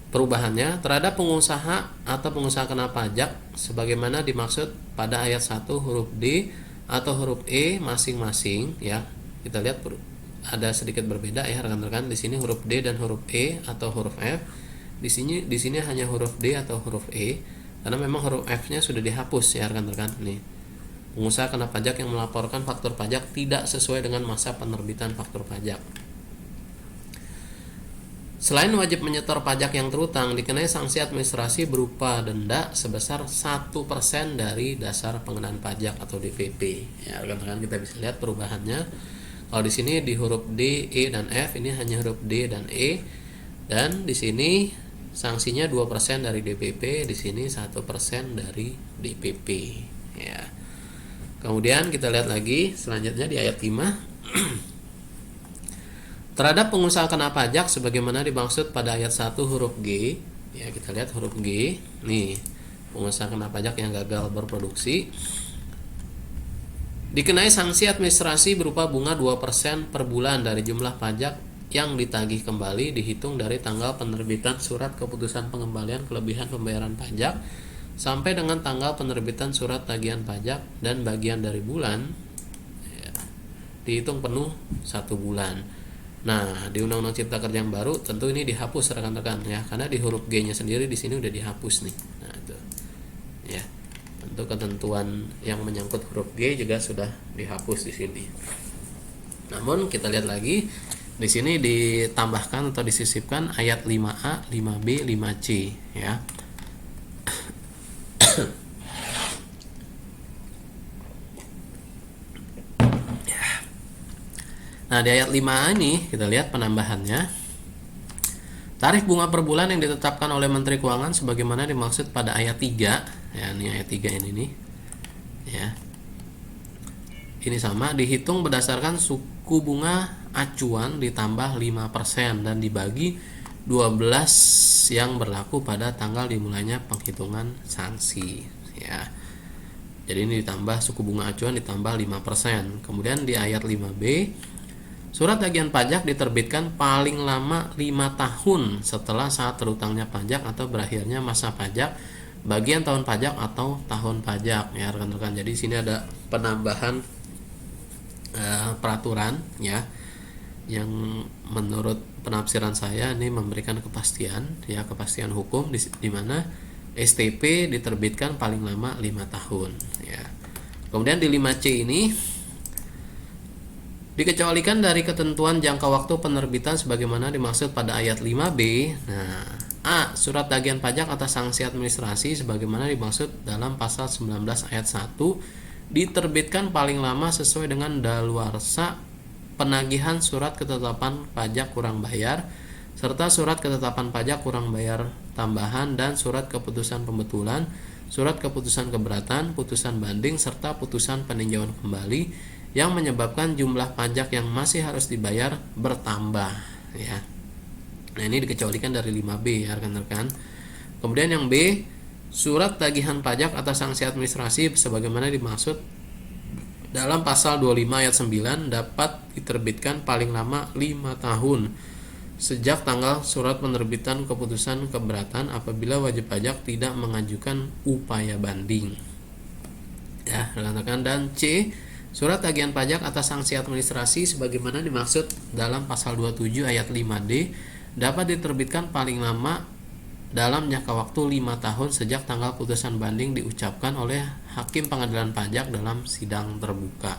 perubahannya terhadap pengusaha atau pengusaha kena pajak sebagaimana dimaksud pada ayat 1 huruf D atau huruf E masing-masing ya. Kita lihat ada sedikit berbeda ya rekan-rekan. Di sini huruf D dan huruf E atau huruf F. Di sini hanya huruf D atau huruf E karena memang huruf F-nya sudah dihapus ya rekan-rekan. Nih. Pengusaha kena pajak yang melaporkan faktur pajak tidak sesuai dengan masa penerbitan faktur pajak. Selain wajib menyetor pajak yang terutang, dikenai sanksi administrasi berupa denda sebesar 1% dari dasar pengenaan pajak atau DPP. Ya, rekan-rekan kita bisa lihat perubahannya. Kalau di sini di huruf D, E dan F ini hanya huruf D dan E, dan di sini sanksinya 2% dari DPP, di sini 1% dari DPP. Ya. Kemudian kita lihat lagi selanjutnya di ayat 5. Terhadap pengusaha kena pajak sebagaimana dimaksud pada ayat 1 huruf G ya, kita lihat huruf G nih, pengusaha kena pajak yang gagal berproduksi dikenai sanksi administrasi berupa bunga 2% per bulan dari jumlah pajak yang ditagih kembali dihitung dari tanggal penerbitan surat keputusan pengembalian kelebihan pembayaran pajak sampai dengan tanggal penerbitan surat tagihan pajak dan bagian dari bulan ya, dihitung penuh 1 bulan. Nah, di Undang-Undang Cipta Kerja yang baru tentu ini dihapus rekan-rekan ya, karena di huruf G-nya sendiri di sini udah dihapus nih. Nah, itu. Ya. Untuk ketentuan yang menyangkut huruf G juga sudah dihapus di sini. Namun kita lihat lagi di sini ditambahkan atau disisipkan ayat 5A, 5B, 5C ya. Nah, di ayat 5A ini kita lihat penambahannya. Tarif bunga per bulan yang ditetapkan oleh Menteri Keuangan sebagaimana dimaksud pada ayat 3. Ya, ini ayat 3 ini nih. Ya. Ini sama dihitung berdasarkan suku bunga acuan ditambah 5% dan dibagi 12 yang berlaku pada tanggal dimulainya penghitungan sanksi ya. Jadi ini ditambah suku bunga acuan ditambah 5%. Kemudian di ayat 5B, surat tagihan pajak diterbitkan paling lama 5 tahun setelah saat terutangnya pajak atau berakhirnya masa pajak, bagian tahun pajak atau tahun pajak ya rekan-rekan. Jadi sini ada penambahan peraturan ya, yang menurut penafsiran saya ini memberikan kepastian ya, kepastian hukum di mana STP diterbitkan paling lama 5 tahun ya. Kemudian di 5C ini dikecualikan dari ketentuan jangka waktu penerbitan sebagaimana dimaksud pada ayat 5B. Nah, A. Surat tagihan pajak atas sanksi administrasi sebagaimana dimaksud dalam pasal 19 ayat 1 diterbitkan paling lama sesuai dengan daluarsa penagihan surat ketetapan pajak kurang bayar serta surat ketetapan pajak kurang bayar tambahan dan surat keputusan pembetulan, surat keputusan keberatan, putusan banding serta putusan peninjauan kembali yang menyebabkan jumlah pajak yang masih harus dibayar bertambah ya. Nah, ini dikecualikan dari 5B ya rekan-rekan. Kemudian yang B, surat tagihan pajak atas sanksi administrasi sebagaimana dimaksud dalam pasal 25 ayat 9 dapat diterbitkan paling lama 5 tahun sejak tanggal surat penerbitan keputusan keberatan apabila wajib pajak tidak mengajukan upaya banding. Ya, rekan-rekan. Dan C, surat tagihan pajak atas sanksi administrasi sebagaimana dimaksud dalam pasal 27 ayat 5D dapat diterbitkan paling lama dalam jangka waktu 5 tahun sejak tanggal putusan banding diucapkan oleh hakim pengadilan pajak dalam sidang terbuka.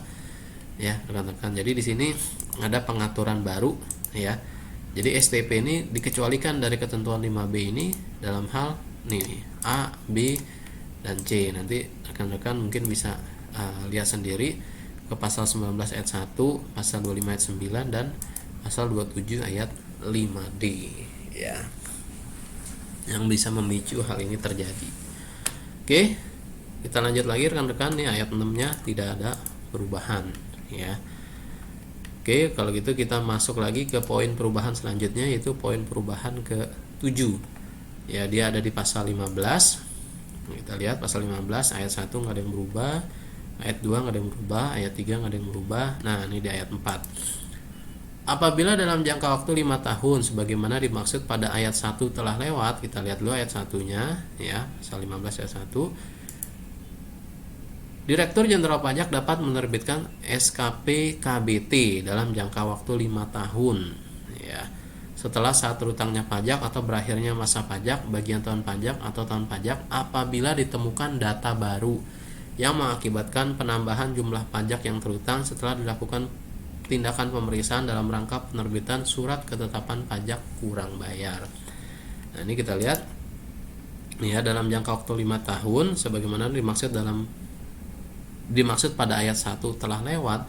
Ya, rekan-rekan. Jadi di sini ada pengaturan baru ya. Jadi STP ini dikecualikan dari ketentuan 5B ini dalam hal nih A, B, dan C. Nanti rekan-rekan mungkin bisa lihat sendiri ke pasal 19 ayat 1, pasal 25 ayat 9 dan pasal 27 ayat 5D ya, yang bisa memicu hal ini terjadi. Oke, kita lanjut lagi rekan-rekan. Nih ayat 6-nya tidak ada perubahan ya. Oke, kalau gitu kita masuk lagi ke poin perubahan selanjutnya, yaitu poin perubahan ke-7 ya. Dia ada di pasal 15. Kita lihat pasal 15 ayat 1 nggak ada yang berubah, ayat 2 nggak ada yang berubah, ayat 3 nggak ada yang berubah. Nah, ini di ayat 4. Apabila dalam jangka waktu 5 tahun sebagaimana dimaksud pada ayat 1 telah lewat, kita lihat dulu ayat 1-nya ya, pasal 15 ayat 1. Direktur Jenderal Pajak dapat menerbitkan SKP KBT dalam jangka waktu 5 tahun ya, setelah saat terutangnya pajak atau berakhirnya masa pajak, bagian tahun pajak atau tahun pajak apabila ditemukan data baru yang mengakibatkan penambahan jumlah pajak yang terutang setelah dilakukan tindakan pemeriksaan dalam rangka penerbitan surat ketetapan pajak kurang bayar. Nah, ini kita lihat ya, dalam jangka waktu 5 tahun sebagaimana dimaksud pada ayat 1 telah lewat,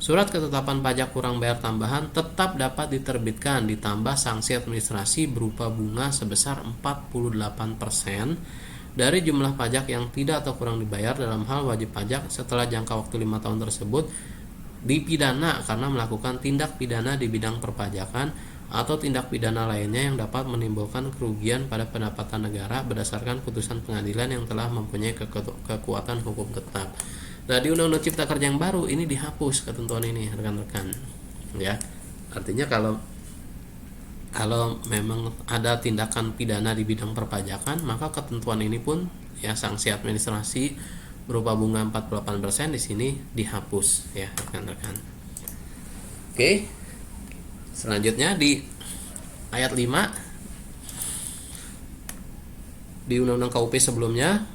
surat ketetapan pajak kurang bayar tambahan tetap dapat diterbitkan ditambah sanksi administrasi berupa bunga sebesar 48% dari jumlah pajak yang tidak atau kurang dibayar dalam hal wajib pajak setelah jangka waktu 5 tahun tersebut dipidana karena melakukan tindak pidana di bidang perpajakan atau tindak pidana lainnya yang dapat menimbulkan kerugian pada pendapatan negara berdasarkan putusan pengadilan yang telah mempunyai kekuatan hukum tetap. Nah, di Undang-Undang Cipta Kerja yang baru ini dihapus ketentuan ini rekan-rekan ya. Artinya kalau memang ada tindakan pidana di bidang perpajakan, maka ketentuan ini pun ya, sanksi administrasi berupa bunga 48% di sini dihapus ya rekan-rekan. Oke. Selanjutnya di ayat 5 di Undang-Undang KUP sebelumnya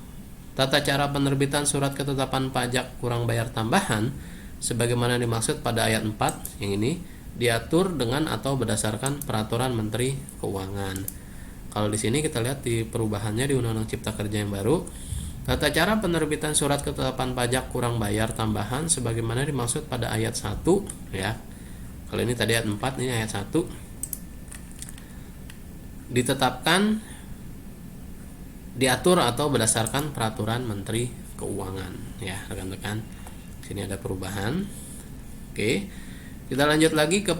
Tata cara penerbitan surat ketetapan pajak kurang bayar tambahan sebagaimana dimaksud pada ayat 4 yang ini diatur dengan atau berdasarkan peraturan Menteri Keuangan. Kalau di sini kita lihat di perubahannya di Undang-Undang Cipta Kerja yang baru, tata cara penerbitan surat ketetapan pajak kurang bayar tambahan sebagaimana dimaksud pada ayat 1 ya. Kalau ini tadi ayat 4, ini ayat 1. Ditetapkan, diatur atau berdasarkan peraturan Menteri Keuangan ya, rekan-rekan. Sini ada perubahan. Oke. Kita lanjut lagi ke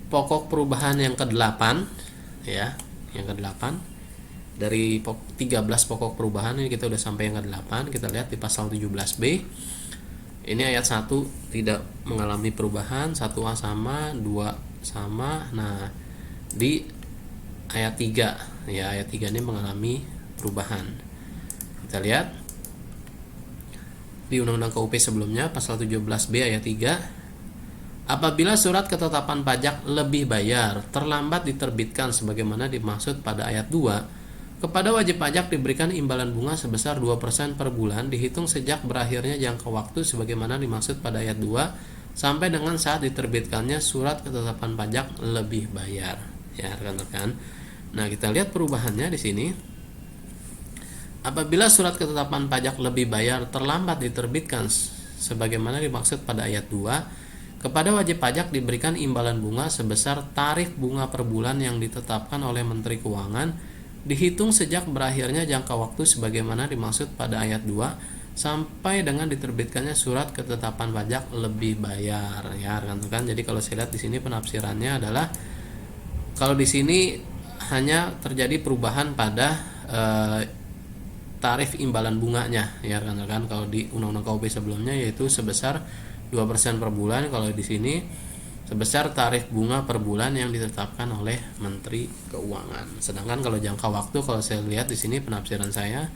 pokok perubahan yang ke-8 ya, yang ke-8. Dari 13 pokok perubahan ini kita udah sampai yang ke-8. Kita lihat di pasal 17B. Ini ayat 1 tidak mengalami perubahan, 1A sama, 2 sama. Nah, di ayat 3 ya, ayat 3 ini mengalami perubahan. Kita lihat di Undang-Undang KUP sebelumnya pasal 17B ayat 3. Apabila surat ketetapan pajak lebih bayar terlambat diterbitkan sebagaimana dimaksud pada ayat 2, kepada wajib pajak diberikan imbalan bunga sebesar 2% per bulan dihitung sejak berakhirnya jangka waktu sebagaimana dimaksud pada ayat 2 sampai dengan saat diterbitkannya surat ketetapan pajak lebih bayar. Ya, rekan-rekan. Nah, kita lihat perubahannya di sini. Apabila surat ketetapan pajak lebih bayar terlambat diterbitkan sebagaimana dimaksud pada ayat 2, kepada wajib pajak diberikan imbalan bunga sebesar tarif bunga per bulan yang ditetapkan oleh Menteri Keuangan dihitung sejak berakhirnya jangka waktu sebagaimana dimaksud pada ayat 2 sampai dengan diterbitkannya surat ketetapan pajak lebih bayar ya, rekan-rekan. Jadi kalau saya lihat di sini penafsirannya adalah kalau di sini hanya terjadi perubahan pada tarif imbalan bunganya ya, rekan-rekan. Kalau di Undang-Undang KUP sebelumnya yaitu sebesar 2% per bulan, kalau di sini sebesar tarif bunga per bulan yang ditetapkan oleh Menteri Keuangan. Sedangkan kalau jangka waktu, kalau saya lihat di sini penafsiran saya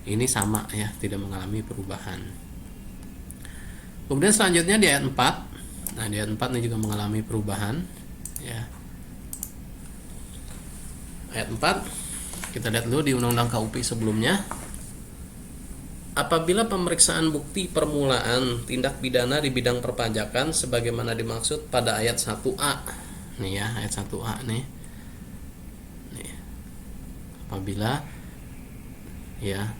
ini sama ya, tidak mengalami perubahan. Kemudian selanjutnya di ayat 4. Nah, di ayat 4 ini juga mengalami perubahan ya. Ayat 4 kita lihat dulu di Undang-Undang KUP sebelumnya. Apabila pemeriksaan bukti permulaan tindak pidana di bidang perpajakan sebagaimana dimaksud pada ayat 1A. Nih ya, ayat 1A nih. Apabila ya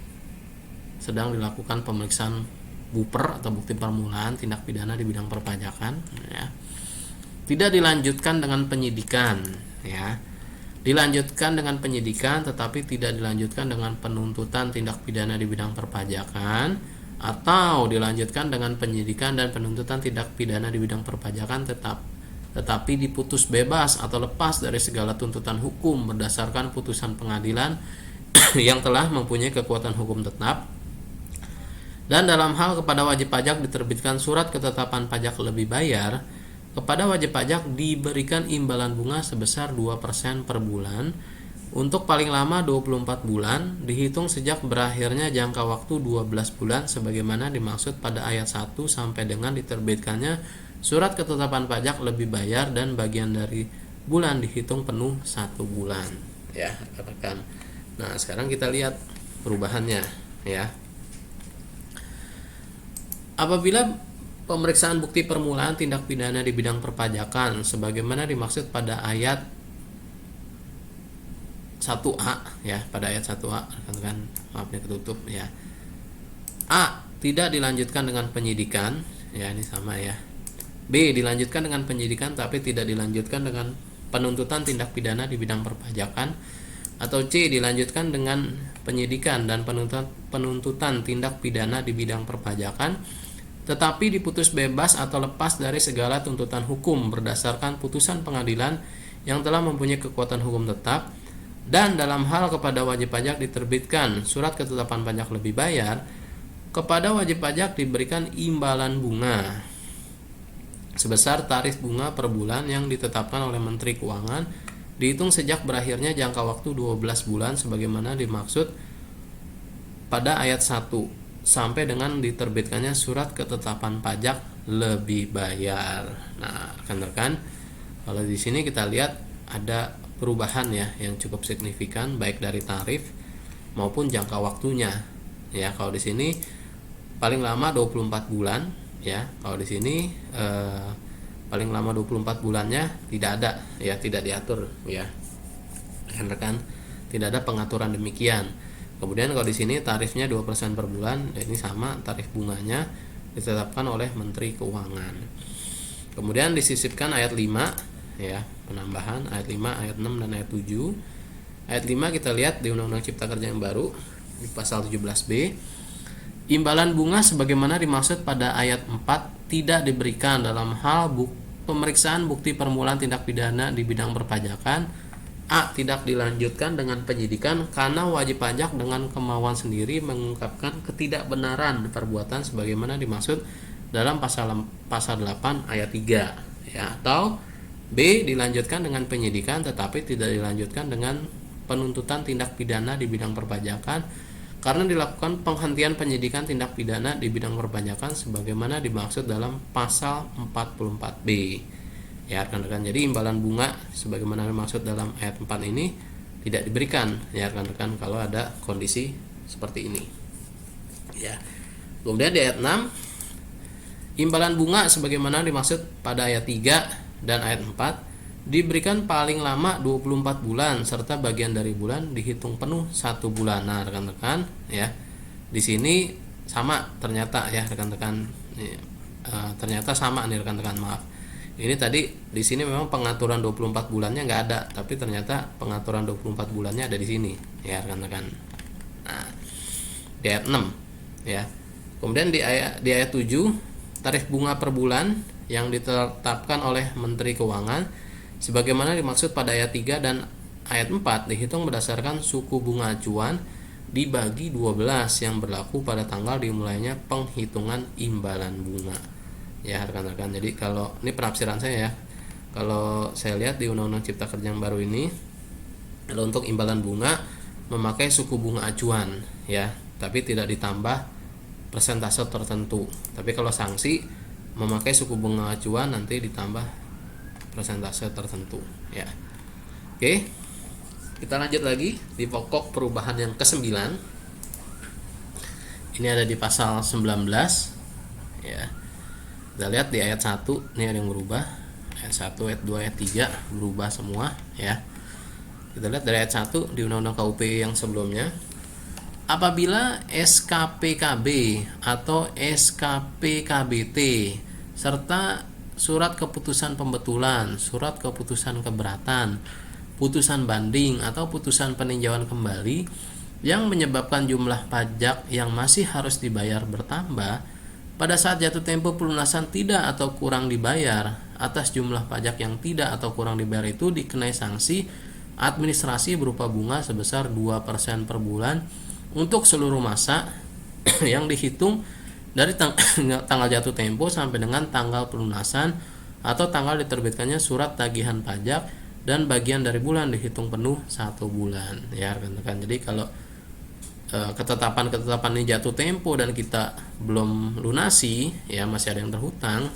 sedang dilakukan pemeriksaan buper atau bukti permulaan tindak pidana di bidang perpajakan ya. Tidak dilanjutkan dengan penyidikan ya. Dilanjutkan dengan penyidikan tetapi tidak dilanjutkan dengan penuntutan tindak pidana di bidang perpajakan, atau dilanjutkan dengan penyidikan dan penuntutan tindak pidana di bidang perpajakan tetapi diputus bebas atau lepas dari segala tuntutan hukum berdasarkan putusan pengadilan yang telah mempunyai kekuatan hukum tetap. Dan dalam hal kepada wajib pajak diterbitkan surat ketetapan pajak lebih bayar, kepada wajib pajak diberikan imbalan bunga sebesar 2% per bulan untuk paling lama 24 bulan dihitung sejak berakhirnya jangka waktu 12 bulan sebagaimana dimaksud pada ayat 1 sampai dengan diterbitkannya surat ketetapan pajak lebih bayar dan bagian dari bulan dihitung penuh 1 bulan ya, rekan. Nah, sekarang kita lihat perubahannya ya. Apabila pemeriksaan bukti permulaan tindak pidana di bidang perpajakan sebagaimana dimaksud pada ayat 1A ya, pada ayat 1A rekan-rekan, maaf ini ketutup ya. A. Tidak dilanjutkan dengan penyidikan ya, ini sama ya. B. Dilanjutkan dengan penyidikan tapi tidak dilanjutkan dengan penuntutan tindak pidana di bidang perpajakan, atau C. Dilanjutkan dengan penyidikan dan penuntutan tindak pidana di bidang perpajakan tetapi diputus bebas atau lepas dari segala tuntutan hukum berdasarkan putusan pengadilan yang telah mempunyai kekuatan hukum tetap. Dan dalam hal kepada wajib pajak diterbitkan surat ketetapan pajak lebih bayar, kepada wajib pajak diberikan imbalan bunga sebesar tarif bunga per bulan yang ditetapkan oleh Menteri Keuangan dihitung sejak berakhirnya jangka waktu 12 bulan sebagaimana dimaksud pada ayat 1 sampai dengan diterbitkannya surat ketetapan pajak lebih bayar. Nah, rekan-rekan, kalau di sini kita lihat ada perubahan ya yang cukup signifikan baik dari tarif maupun jangka waktunya. ya. Kalau di sini paling lama 24 bulan ya. Kalau di sini paling lama 24 bulannya tidak ada ya, tidak diatur ya. Rekan-rekan, tidak ada pengaturan demikian. Kemudian kalau di sini tarifnya 2% per bulan, ini sama, tarif bunganya ditetapkan oleh Menteri Keuangan. Kemudian disisipkan ayat 5 ya, penambahan ayat 5, ayat 6 dan ayat 7. Ayat 5 kita lihat di Undang-Undang Cipta Kerja yang baru di pasal 17B. Imbalan bunga sebagaimana dimaksud pada ayat 4 tidak diberikan dalam hal pemeriksaan bukti permulaan tindak pidana di bidang perpajakan. A. Tidak dilanjutkan dengan penyidikan karena wajib pajak dengan kemauan sendiri mengungkapkan ketidakbenaran perbuatan sebagaimana dimaksud dalam pasal 8 ayat 3 ya. Atau B. Dilanjutkan dengan penyidikan tetapi tidak dilanjutkan dengan penuntutan tindak pidana di bidang perpajakan karena dilakukan penghentian penyidikan tindak pidana di bidang perpajakan sebagaimana dimaksud dalam pasal 44B ya rekan-rekan. Jadi imbalan bunga sebagaimana dimaksud dalam ayat 4 ini tidak diberikan ya rekan-rekan kalau ada kondisi seperti ini ya. Kemudian di ayat 6, imbalan bunga sebagaimana dimaksud pada ayat 3 dan ayat 4 diberikan paling lama 24 bulan serta bagian dari bulan dihitung penuh 1 bulan. Nah, rekan-rekan ya. Di sini sama ternyata ya rekan-rekan. Ternyata sama nih rekan-rekan, maaf. Ini tadi di sini memang pengaturan 24 bulannya nggak ada, tapi ternyata pengaturan 24 bulannya ada di sini ya rekan-rekan. Nah, di ayat 6 ya. Kemudian di ayat 7, tarif bunga per bulan yang ditetapkan oleh Menteri Keuangan sebagaimana dimaksud pada ayat 3 dan ayat 4 dihitung berdasarkan suku bunga acuan dibagi 12 yang berlaku pada tanggal dimulainya penghitungan imbalan bunga. Ya rekan-rekan, jadi kalau ini penafsiran saya ya. Kalau saya lihat di Undang-Undang Cipta Kerja yang baru ini, kalau untuk imbalan bunga memakai suku bunga acuan ya, tapi tidak ditambah persentase tertentu. Tapi kalau sanksi memakai suku bunga acuan nanti ditambah persentase tertentu ya. Oke, kita lanjut lagi di pokok perubahan yang ke-9. Ini ada di pasal 19 ya. Kita lihat di ayat 1 ini ada yang berubah. Ayat 1, ayat 2, ayat 3 berubah semua ya. Kita lihat dari ayat 1 di Undang-Undang KUP yang sebelumnya. Apabila SKPKB atau SKPKBT serta surat keputusan pembetulan, surat keputusan keberatan, putusan banding atau putusan peninjauan kembali yang menyebabkan jumlah pajak yang masih harus dibayar bertambah pada saat jatuh tempo pelunasan tidak atau kurang dibayar, atas jumlah pajak yang tidak atau kurang dibayar itu dikenai sanksi administrasi berupa bunga sebesar 2% per bulan untuk seluruh masa yang dihitung dari tanggal jatuh tempo sampai dengan tanggal pelunasan atau tanggal diterbitkannya surat tagihan pajak dan bagian dari bulan dihitung penuh 1 bulan ya rekan-rekan. Jadi kalau ketetapan ini jatuh tempo dan kita belum lunasi ya, masih ada yang terhutang,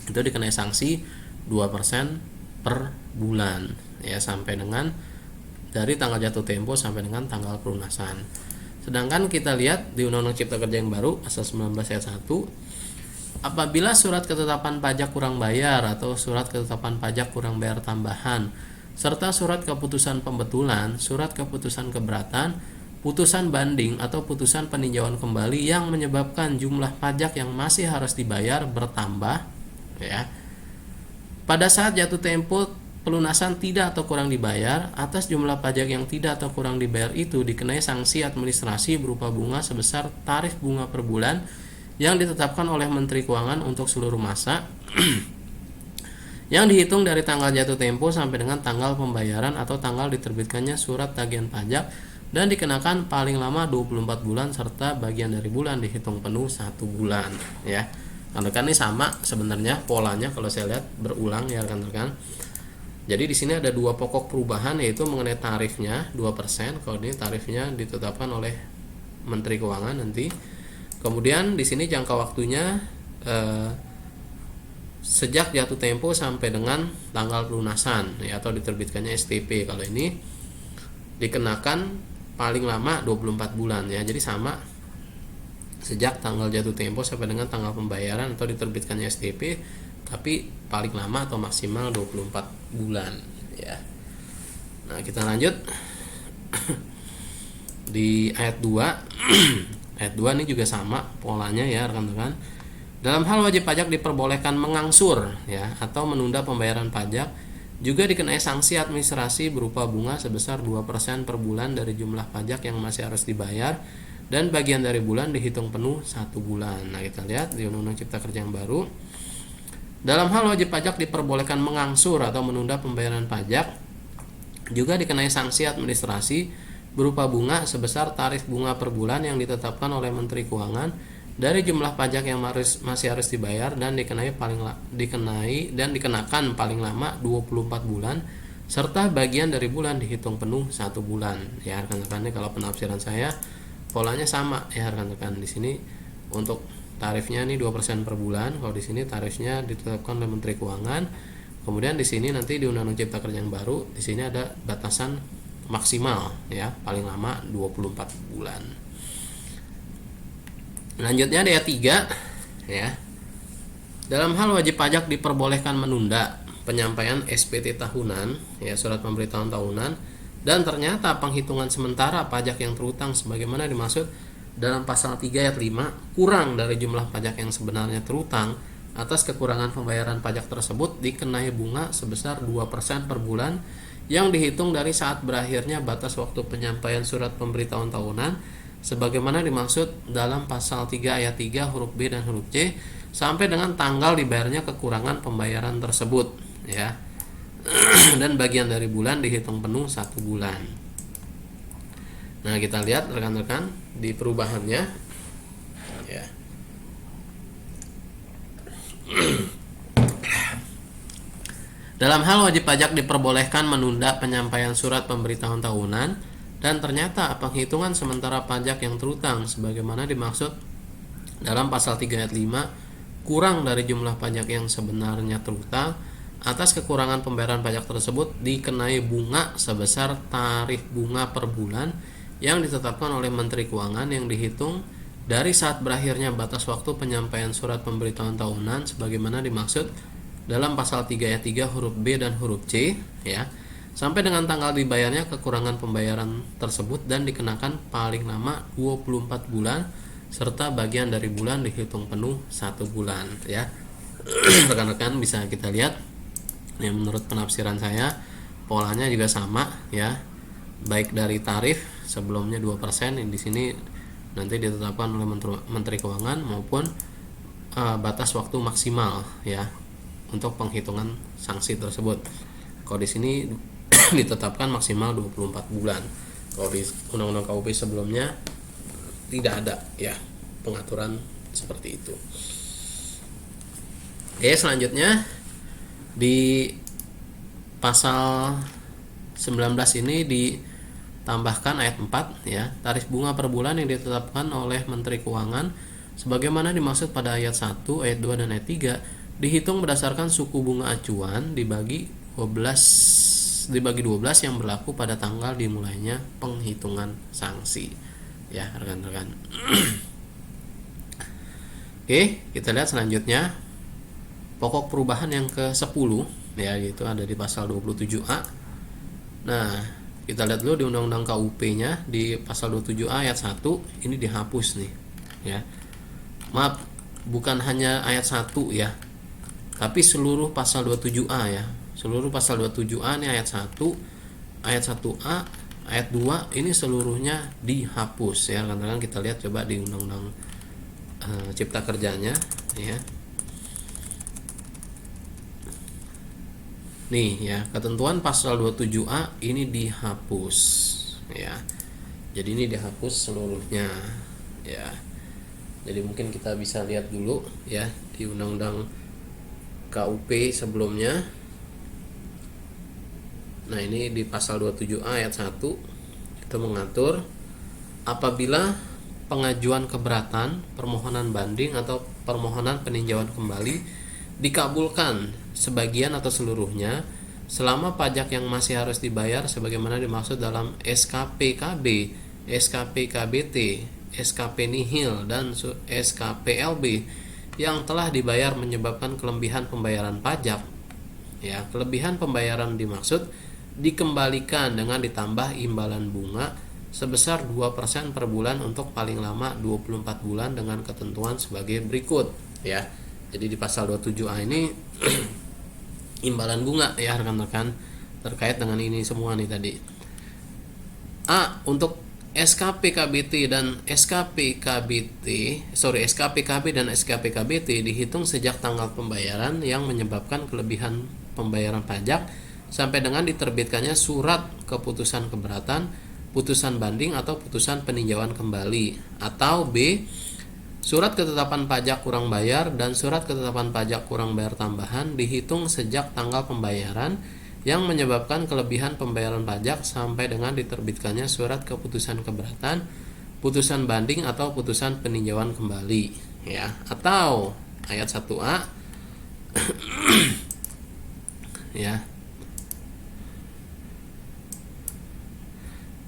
itu dikenai sanksi 2% per bulan ya, sampai dengan dari tanggal jatuh tempo sampai dengan tanggal pelunasan. Sedangkan kita lihat di Undang-Undang Cipta Kerja yang baru pasal 19 ayat 1, apabila surat ketetapan pajak kurang bayar atau surat ketetapan pajak kurang bayar tambahan serta surat keputusan pembetulan, surat keputusan keberatan, putusan banding atau putusan peninjauan kembali yang menyebabkan jumlah pajak yang masih harus dibayar bertambah ya, pada saat jatuh tempo pelunasan tidak atau kurang dibayar, atas jumlah pajak yang tidak atau kurang dibayar itu dikenai sanksi administrasi berupa bunga sebesar tarif bunga per bulan yang ditetapkan oleh Menteri Keuangan untuk seluruh masa yang dihitung dari tanggal jatuh tempo sampai dengan tanggal pembayaran atau tanggal diterbitkannya surat tagihan pajak dan dikenakan paling lama 24 bulan serta bagian dari bulan dihitung penuh 1 bulan ya. Rekan-rekan, ini sama sebenarnya polanya kalau saya lihat berulang ya rekan-rekan. Jadi di sini ada dua pokok perubahan, yaitu mengenai tarifnya 2%, kalau ini tarifnya ditetapkan oleh Menteri Keuangan nanti. Kemudian di sini jangka waktunya sejak jatuh tempo sampai dengan tanggal pelunasan ya, atau diterbitkannya STP. Kalau ini dikenakan paling lama 24 bulan ya. Jadi sama sejak tanggal jatuh tempo sampai dengan tanggal pembayaran atau diterbitkannya STP, tapi paling lama atau maksimal 24 bulan ya. Nah, kita lanjut di ayat 2. Ayat 2 ini juga sama polanya ya rekan-rekan. Dalam hal wajib pajak diperbolehkan mengangsur ya atau menunda pembayaran pajak, juga dikenai sanksi administrasi berupa bunga sebesar 2% per bulan dari jumlah pajak yang masih harus dibayar, dan bagian dari bulan dihitung penuh 1 bulan. Nah, kita lihat di Undang-Undang Cipta Kerja yang baru. Dalam hal wajib pajak diperbolehkan mengangsur atau menunda pembayaran pajak, juga dikenai sanksi administrasi berupa bunga sebesar tarif bunga per bulan yang ditetapkan oleh Menteri Keuangan dari jumlah pajak yang masih harus dibayar, dan dikenakan paling lama 24 bulan serta bagian dari bulan dihitung penuh 1 bulan. Ya rekan-rekan, ini kalau penafsiran saya polanya sama ya rekan-rekan. Di sini untuk tarifnya ini 2% per bulan, kalau di sini tarifnya ditetapkan oleh Menteri Keuangan. Kemudian di sini nanti di Undang-Undang Cipta Kerja yang baru, di sini ada batasan maksimal ya, paling lama 24 bulan. Lanjutnya di ayat 3 ya. Dalam hal wajib pajak diperbolehkan menunda penyampaian SPT tahunan ya, surat pemberitahuan tahunan, dan ternyata penghitungan sementara pajak yang terutang sebagaimana dimaksud dalam pasal 3 ayat 5 kurang dari jumlah pajak yang sebenarnya terutang, atas kekurangan pembayaran pajak tersebut dikenai bunga sebesar 2% per bulan yang dihitung dari saat berakhirnya batas waktu penyampaian surat pemberitahuan tahunan sebagaimana dimaksud dalam pasal 3 ayat 3 huruf B dan huruf C sampai dengan tanggal dibayarnya kekurangan pembayaran tersebut ya. Dan bagian dari bulan dihitung penuh 1 bulan. Nah, kita lihat rekan-rekan di perubahannya ya. Dalam hal wajib pajak diperbolehkan menunda penyampaian surat pemberitahuan tahunan, dan ternyata penghitungan sementara pajak yang terutang sebagaimana dimaksud dalam pasal 3 ayat 5 kurang dari jumlah pajak yang sebenarnya terutang, atas kekurangan pembayaran pajak tersebut dikenai bunga sebesar tarif bunga per bulan yang ditetapkan oleh Menteri Keuangan yang dihitung dari saat berakhirnya batas waktu penyampaian surat pemberitahuan tahunan sebagaimana dimaksud dalam pasal 3 ayat 3 huruf B dan huruf C ya, sampai dengan tanggal dibayarnya kekurangan pembayaran tersebut, dan dikenakan paling lama 24 bulan serta bagian dari bulan dihitung penuh 1 bulan ya. Rekan-rekan bisa kita lihat ya, menurut penafsiran saya polanya juga sama ya, baik dari tarif sebelumnya 2% yang di sini nanti ditetapkan oleh Menteri Keuangan maupun batas waktu maksimal ya untuk penghitungan sanksi tersebut. Kalau di sini ditetapkan maksimal 24 bulan. Kalau di Undang-Undang KUP sebelumnya tidak ada ya pengaturan seperti itu. Oke, selanjutnya di pasal 19 ini ditambahkan ayat 4 ya, tarif bunga per bulan yang ditetapkan oleh Menteri Keuangan sebagaimana dimaksud pada ayat 1, ayat 2 dan ayat 3 dihitung berdasarkan suku bunga acuan dibagi 12 yang berlaku pada tanggal dimulainya penghitungan sanksi ya rekan-rekan. Oke, kita lihat selanjutnya pokok perubahan yang ke-10 ya, yaitu ada di pasal 27A. Nah, kita lihat dulu di Undang-Undang KUP-nya di pasal 27A ayat 1 ini dihapus nih ya. Maaf, bukan hanya ayat 1 ya, tapi seluruh pasal 27A ya. Seluruh pasal 27A ini ayat 1, ayat 1A, ayat 2 ini seluruhnya dihapus ya. Karena kita lihat coba di Undang-Undang Cipta Kerjanya ya. Nih ya, ketentuan pasal 27A ini dihapus ya. Jadi ini dihapus seluruhnya ya. Jadi mungkin kita bisa lihat dulu ya di Undang-Undang KUP sebelumnya. Nah, ini di pasal 27A ayat 1 itu mengatur apabila pengajuan keberatan, permohonan banding atau permohonan peninjauan kembali dikabulkan sebagian atau seluruhnya selama pajak yang masih harus dibayar sebagaimana dimaksud dalam SKPKB, SKPKBT SKP nihil dan SKPLB yang telah dibayar menyebabkan kelebihan pembayaran pajak. Ya, kelebihan pembayaran dimaksud dikembalikan dengan ditambah imbalan bunga sebesar 2% per bulan untuk paling lama 24 bulan dengan ketentuan sebagai berikut, ya. Jadi di pasal 27A ini imbalan bunga, ya rekan-rekan, terkait dengan ini semua nih tadi. A, untuk SKPKBT dan SKPKB dan SKPKBT dihitung sejak tanggal pembayaran yang menyebabkan kelebihan pembayaran pajak sampai dengan diterbitkannya surat keputusan keberatan, putusan banding atau putusan peninjauan kembali. Atau B, surat ketetapan pajak kurang bayar dan surat ketetapan pajak kurang bayar tambahan dihitung sejak tanggal pembayaran yang menyebabkan kelebihan pembayaran pajak sampai dengan diterbitkannya surat keputusan keberatan, putusan banding atau putusan peninjauan kembali, ya. Atau ayat 1A ya.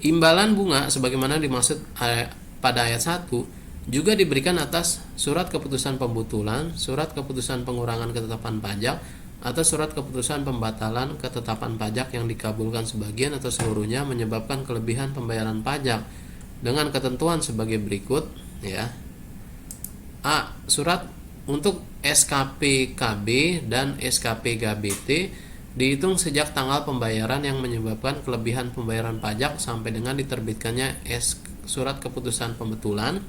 Imbalan bunga sebagaimana dimaksud pada ayat 1 juga diberikan atas surat keputusan pembetulan, surat keputusan pengurangan ketetapan pajak, atau surat keputusan pembatalan ketetapan pajak yang dikabulkan sebagian atau seluruhnya menyebabkan kelebihan pembayaran pajak dengan ketentuan sebagai berikut, ya. A, surat untuk SKPKB dan SKPKBT dihitung sejak tanggal pembayaran yang menyebabkan kelebihan pembayaran pajak sampai dengan diterbitkannya surat keputusan pembetulan,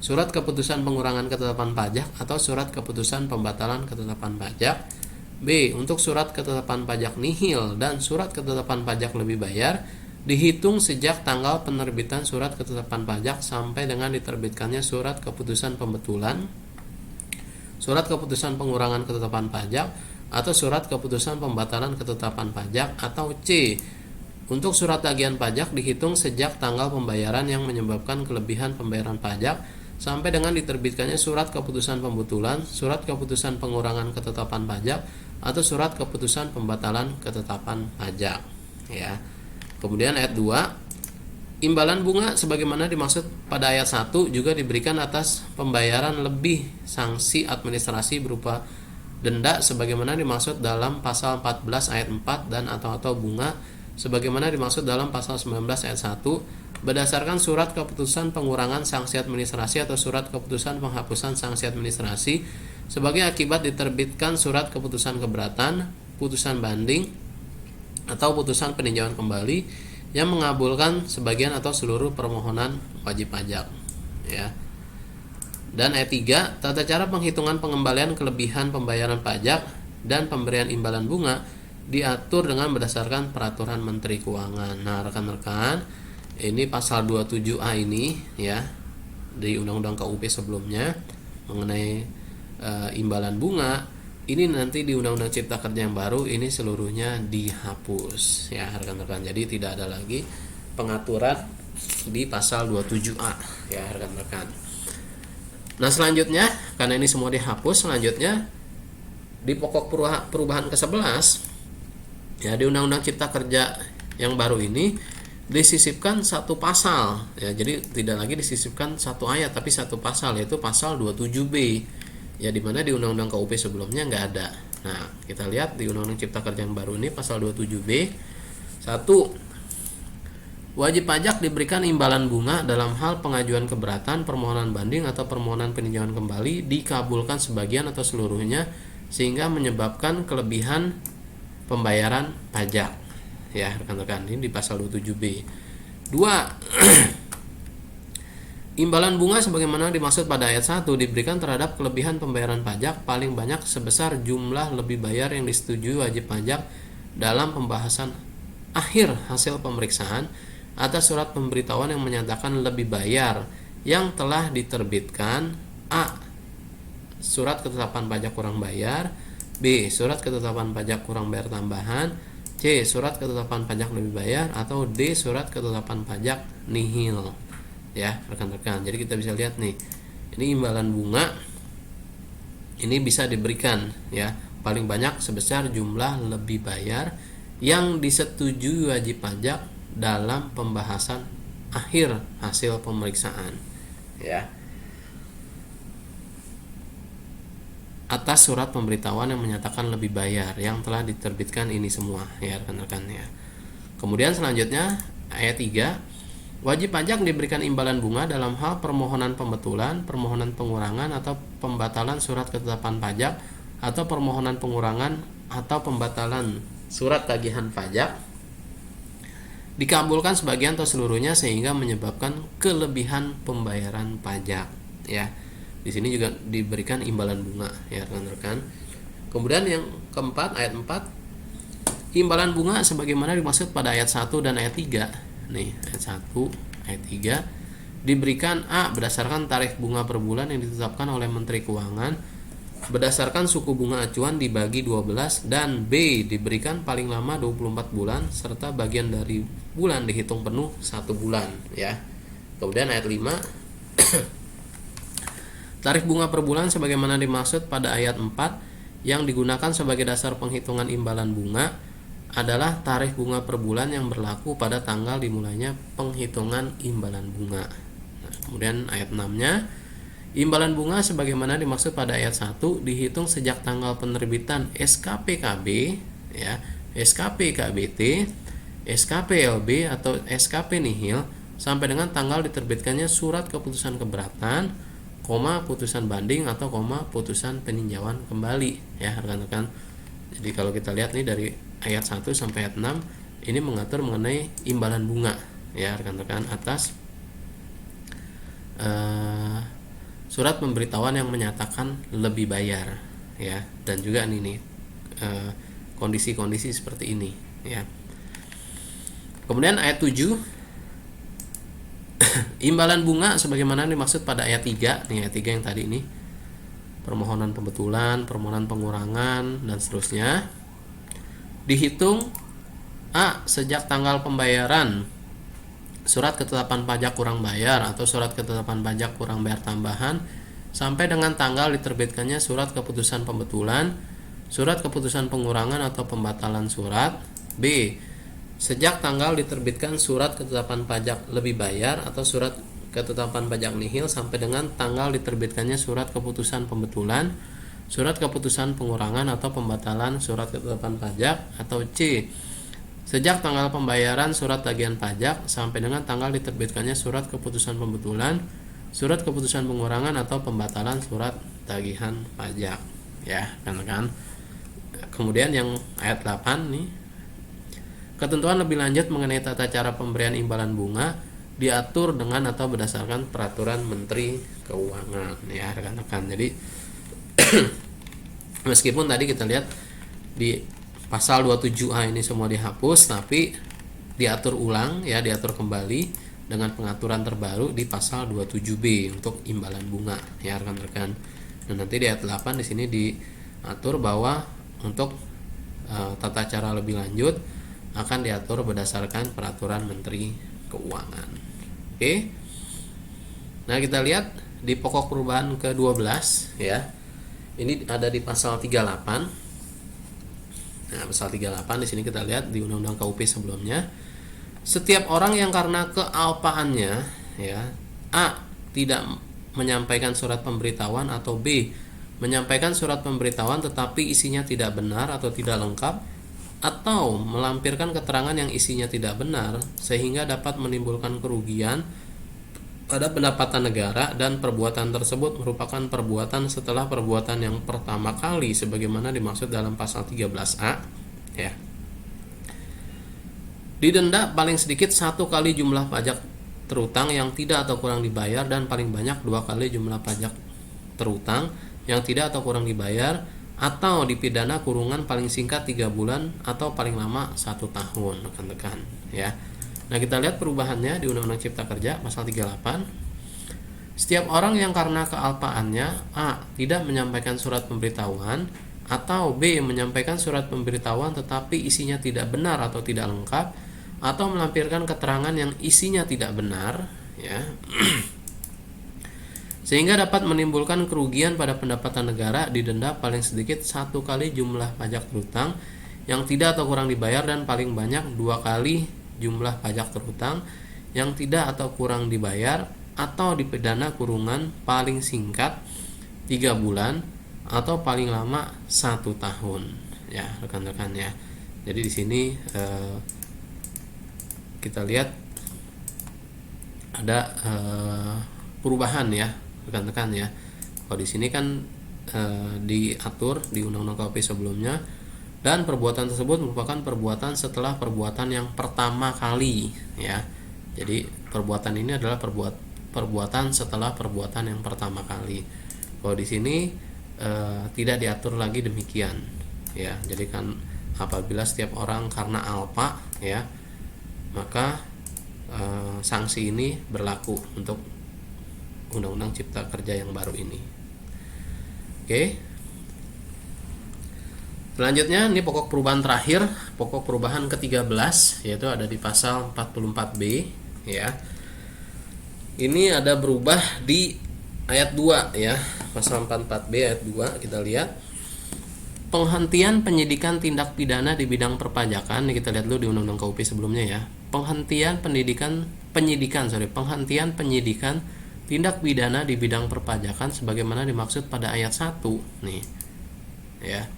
surat keputusan pengurangan ketetapan pajak atau surat keputusan pembatalan ketetapan pajak. B, untuk surat ketetapan pajak nihil dan surat ketetapan pajak lebih bayar dihitung sejak tanggal penerbitan surat ketetapan pajak sampai dengan diterbitkannya surat keputusan pembetulan, surat keputusan pengurangan ketetapan pajak atau surat keputusan pembatalan ketetapan pajak. Atau C, untuk surat tagihan pajak dihitung sejak tanggal pembayaran yang menyebabkan kelebihan pembayaran pajak sampai dengan diterbitkannya surat keputusan pembetulan, surat keputusan pengurangan ketetapan pajak atau surat keputusan pembatalan ketetapan pajak, ya. Kemudian ayat 2, imbalan bunga sebagaimana dimaksud pada ayat 1 juga diberikan atas pembayaran lebih sanksi administrasi berupa denda sebagaimana dimaksud dalam pasal 14 ayat 4 dan atau bunga sebagaimana dimaksud dalam pasal 19 ayat 1 berdasarkan surat keputusan pengurangan sanksi administrasi atau surat keputusan penghapusan sanksi administrasi sebagai akibat diterbitkan surat keputusan keberatan, putusan banding atau putusan peninjauan kembali yang mengabulkan sebagian atau seluruh permohonan wajib pajak, ya. Dan ayat 3, tata cara penghitungan pengembalian kelebihan pembayaran pajak dan pemberian imbalan bunga diatur dengan berdasarkan peraturan Menteri Keuangan. Nah, rekan-rekan, ini pasal 27A ini, ya, di Undang-Undang KUP sebelumnya mengenai imbalan bunga, ini nanti di Undang-Undang Cipta Kerja yang baru ini seluruhnya dihapus, ya rekan-rekan. Jadi tidak ada lagi pengaturan di pasal 27A, ya rekan-rekan. Nah, selanjutnya karena ini semua dihapus, selanjutnya di pokok perubahan ke-11, ya, di Undang-Undang Cipta Kerja yang baru ini disisipkan satu pasal, ya. Jadi tidak lagi disisipkan satu ayat tapi satu pasal, yaitu pasal 27B, ya, dimana di Undang-Undang KUP sebelumnya nggak ada. Nah, kita lihat di Undang-Undang Cipta Kerja yang baru ini pasal 27B. 1. Wajib pajak diberikan imbalan bunga dalam hal pengajuan keberatan, permohonan banding atau permohonan peninjauan kembali dikabulkan sebagian atau seluruhnya sehingga menyebabkan kelebihan pembayaran pajak, ya rekan-rekan, ini di pasal 27B. 2. Imbalan bunga sebagaimana dimaksud pada ayat 1 diberikan terhadap kelebihan pembayaran pajak paling banyak sebesar jumlah lebih bayar yang disetujui wajib pajak dalam pembahasan akhir hasil pemeriksaan atas surat pemberitahuan yang menyatakan lebih bayar yang telah diterbitkan. A. Surat ketetapan pajak kurang bayar. B. Surat ketetapan pajak kurang bayar tambahan. C. Surat ketetapan pajak lebih bayar. Atau D. Surat ketetapan pajak nihil, ya rekan-rekan. Jadi kita bisa lihat nih, ini imbalan bunga ini bisa diberikan, ya, paling banyak sebesar jumlah lebih bayar yang disetujui wajib pajak dalam pembahasan akhir hasil pemeriksaan, ya. Atas surat pemberitahuan yang menyatakan lebih bayar yang telah diterbitkan ini semua, ya rekan-rekan ya. Kemudian selanjutnya ayat 3, wajib pajak diberikan imbalan bunga dalam hal permohonan pembetulan, permohonan pengurangan atau pembatalan surat ketetapan pajak, atau permohonan pengurangan atau pembatalan surat tagihan pajak dikabulkan sebagian atau seluruhnya sehingga menyebabkan kelebihan pembayaran pajak, ya. Di sini juga diberikan imbalan bunga, ya rekan-rekan. Kemudian yang keempat, ayat 4, imbalan bunga sebagaimana dimaksud pada ayat 1 dan ayat 3. Nih, ayat 1, ayat 3 diberikan A berdasarkan tarif bunga per bulan yang ditetapkan oleh Menteri Keuangan berdasarkan suku bunga acuan dibagi 12, dan B diberikan paling lama 24 bulan serta bagian dari bulan dihitung penuh 1 bulan, ya. Kemudian ayat 5 tarif bunga per bulan sebagaimana dimaksud pada ayat 4 yang digunakan sebagai dasar penghitungan imbalan bunga adalah tarif bunga per bulan yang berlaku pada tanggal dimulainya penghitungan imbalan bunga. Nah, kemudian ayat 6-nya, imbalan bunga sebagaimana dimaksud pada ayat 1 dihitung sejak tanggal penerbitan SKPKB, ya, SKP KBT, SKPLB atau SKP nihil sampai dengan tanggal diterbitkannya surat keputusan keberatan, putusan banding atau putusan peninjauan kembali, ya rekan-rekan. Jadi kalau kita lihat nih dari ayat 1 sampai ayat 6 ini mengatur mengenai imbalan bunga, ya rekan-rekan, atas surat pemberitahuan yang menyatakan lebih bayar, ya, dan juga ini kondisi-kondisi seperti ini, ya. Kemudian ayat 7 imbalan bunga sebagaimana dimaksud pada ayat 3, nih ayat 3 yang tadi ini, permohonan pembetulan, permohonan pengurangan dan seterusnya, dihitung A sejak tanggal pembayaran surat ketetapan pajak kurang bayar atau surat ketetapan pajak kurang bayar tambahan sampai dengan tanggal diterbitkannya surat keputusan pembetulan, surat keputusan pengurangan atau pembatalan surat. B sejak tanggal diterbitkan surat ketetapan pajak lebih bayar atau surat ketetapan pajak nihil sampai dengan tanggal diterbitkannya surat keputusan pembetulan, surat keputusan pengurangan atau pembatalan surat ketetapan pajak. Atau C sejak tanggal pembayaran surat tagihan pajak sampai dengan tanggal diterbitkannya surat keputusan pembetulan, surat keputusan pengurangan atau pembatalan surat tagihan pajak, ya kan. Kemudian yang ayat 8 nih, ketentuan lebih lanjut mengenai tata cara pemberian imbalan bunga diatur dengan atau berdasarkan peraturan Menteri Keuangan, ya rekan-rekan. Jadi meskipun tadi kita lihat di pasal 27A ini semua dihapus, tapi diatur ulang, ya, diatur kembali dengan pengaturan terbaru di pasal 27B untuk imbalan bunga, ya rekan-rekan. Dan nanti di ayat 8 di sini diatur bahwa untuk tata cara lebih lanjut akan diatur berdasarkan peraturan Menteri Keuangan. Oke. Nah, kita lihat di pokok perubahan ke-12, ya. Ini ada di pasal 38. Nah, pasal 38 di sini kita lihat di Undang-Undang KUP sebelumnya. Setiap orang yang karena kealpaannya, ya, A tidak menyampaikan surat pemberitahuan atau B menyampaikan surat pemberitahuan tetapi isinya tidak benar atau tidak lengkap, atau melampirkan keterangan yang isinya tidak benar sehingga dapat menimbulkan kerugian pada pendapatan negara dan perbuatan tersebut merupakan perbuatan setelah perbuatan yang pertama kali sebagaimana dimaksud dalam pasal 13A, ya, didenda paling sedikit 1 kali jumlah pajak terutang yang tidak atau kurang dibayar dan paling banyak 2 kali jumlah pajak terutang yang tidak atau kurang dibayar, atau dipidana kurungan paling singkat 3 bulan atau paling lama 1 tahun, rekan-rekan, ya. Nah, kita lihat perubahannya di Undang-Undang Cipta Kerja pasal 38. Setiap orang yang karena kealpaannya A tidak menyampaikan surat pemberitahuan atau B menyampaikan surat pemberitahuan tetapi isinya tidak benar atau tidak lengkap, atau melampirkan keterangan yang isinya tidak benar, ya, sehingga dapat menimbulkan kerugian pada pendapatan negara, didenda paling sedikit 1 kali jumlah pajak terutang yang tidak atau kurang dibayar dan paling banyak 2 kali jumlah pajak terutang yang tidak atau kurang dibayar atau dipidana kurungan paling singkat 3 bulan atau paling lama 1 tahun, ya rekan-rekan ya. Jadi di sini kita lihat ada perubahan ya rekan-rekan ya. Kalau di sini kan diatur di Undang-Undang KUHP sebelumnya, dan perbuatan tersebut merupakan perbuatan setelah perbuatan yang pertama kali ya. Jadi perbuatan ini adalah perbuatan setelah perbuatan yang pertama kali. Kalau di sini tidak diatur lagi demikian ya. Jadi kan apabila setiap orang karena alpa ya, maka sanksi ini berlaku untuk Undang-Undang Cipta Kerja yang baru ini. Oke. Selanjutnya ini pokok perubahan terakhir, pokok perubahan ke-13, yaitu ada di pasal 44B ya. Ini ada berubah di ayat 2 ya. Pasal 44B ayat 2 kita lihat. Penghentian penyidikan tindak pidana di bidang perpajakan. Ini kita lihat dulu di Undang-Undang KUHP sebelumnya ya. Penghentian penyidikan tindak pidana di bidang perpajakan sebagaimana dimaksud pada ayat 1 nih ya,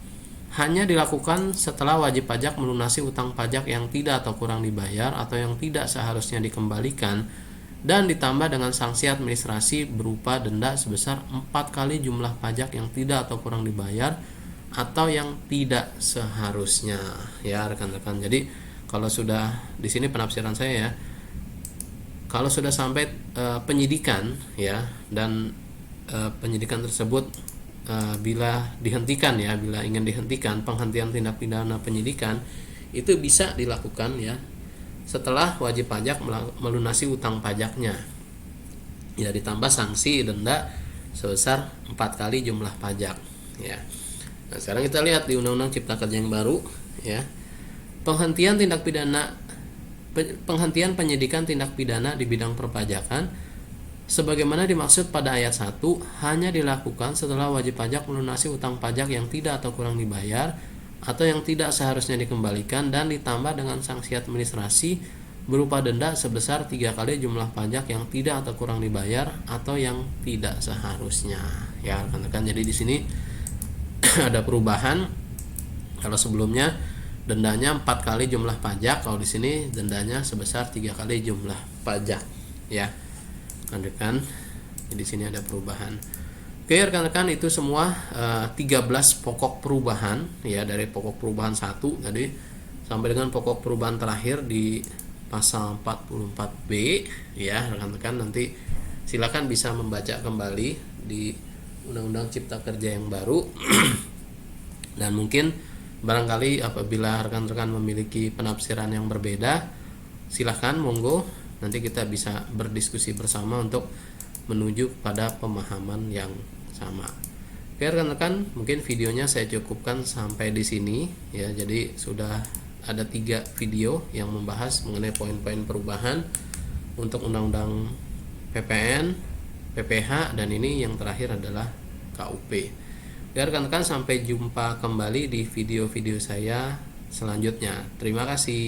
hanya dilakukan setelah wajib pajak melunasi utang pajak yang tidak atau kurang dibayar atau yang tidak seharusnya dikembalikan, dan ditambah dengan sanksi administrasi berupa denda sebesar 4 kali jumlah pajak yang tidak atau kurang dibayar atau yang tidak seharusnya ya rekan-rekan. Jadi kalau sudah di sini penafsiran saya ya, kalau sudah sampai penyidikan ya, dan penyidikan tersebut bila dihentikan ya, bila ingin dihentikan penghentian tindak pidana penyidikan itu bisa dilakukan ya setelah wajib pajak melunasi utang pajaknya ya, ditambah sanksi denda sebesar 4 kali jumlah pajak ya. Nah, sekarang kita lihat di Undang-Undang Cipta Kerja yang baru ya. Penghentian penyidikan tindak pidana di bidang perpajakan sebagaimana dimaksud pada ayat 1 hanya dilakukan setelah wajib pajak melunasi utang pajak yang tidak atau kurang dibayar atau yang tidak seharusnya dikembalikan, dan ditambah dengan sanksi administrasi berupa denda sebesar 3 kali jumlah pajak yang tidak atau kurang dibayar atau yang tidak seharusnya ya rekan-rekan. Jadi di sini ada perubahan. Kalau sebelumnya dendanya 4 kali jumlah pajak, kalau di sini dendanya sebesar 3 kali jumlah pajak ya rekan-rekan. Di sini ada perubahan. Oke rekan-rekan, itu semua 13 pokok perubahan ya, dari pokok perubahan 1 tadi sampai dengan pokok perubahan terakhir di pasal 44B ya rekan-rekan. Nanti silakan bisa membaca kembali di Undang-Undang Cipta Kerja yang baru. Dan mungkin barangkali apabila rekan-rekan memiliki penafsiran yang berbeda, silahkan monggo, nanti kita bisa berdiskusi bersama untuk menuju pada pemahaman yang sama. Oke rekan-rekan, mungkin videonya saya cukupkan sampai di sini ya. Jadi sudah ada 3 video yang membahas mengenai poin-poin perubahan untuk Undang-Undang PPN, PPH, dan ini yang terakhir adalah KUP. Ya rekan-rekan, sampai jumpa kembali di video-video saya selanjutnya. Terima kasih.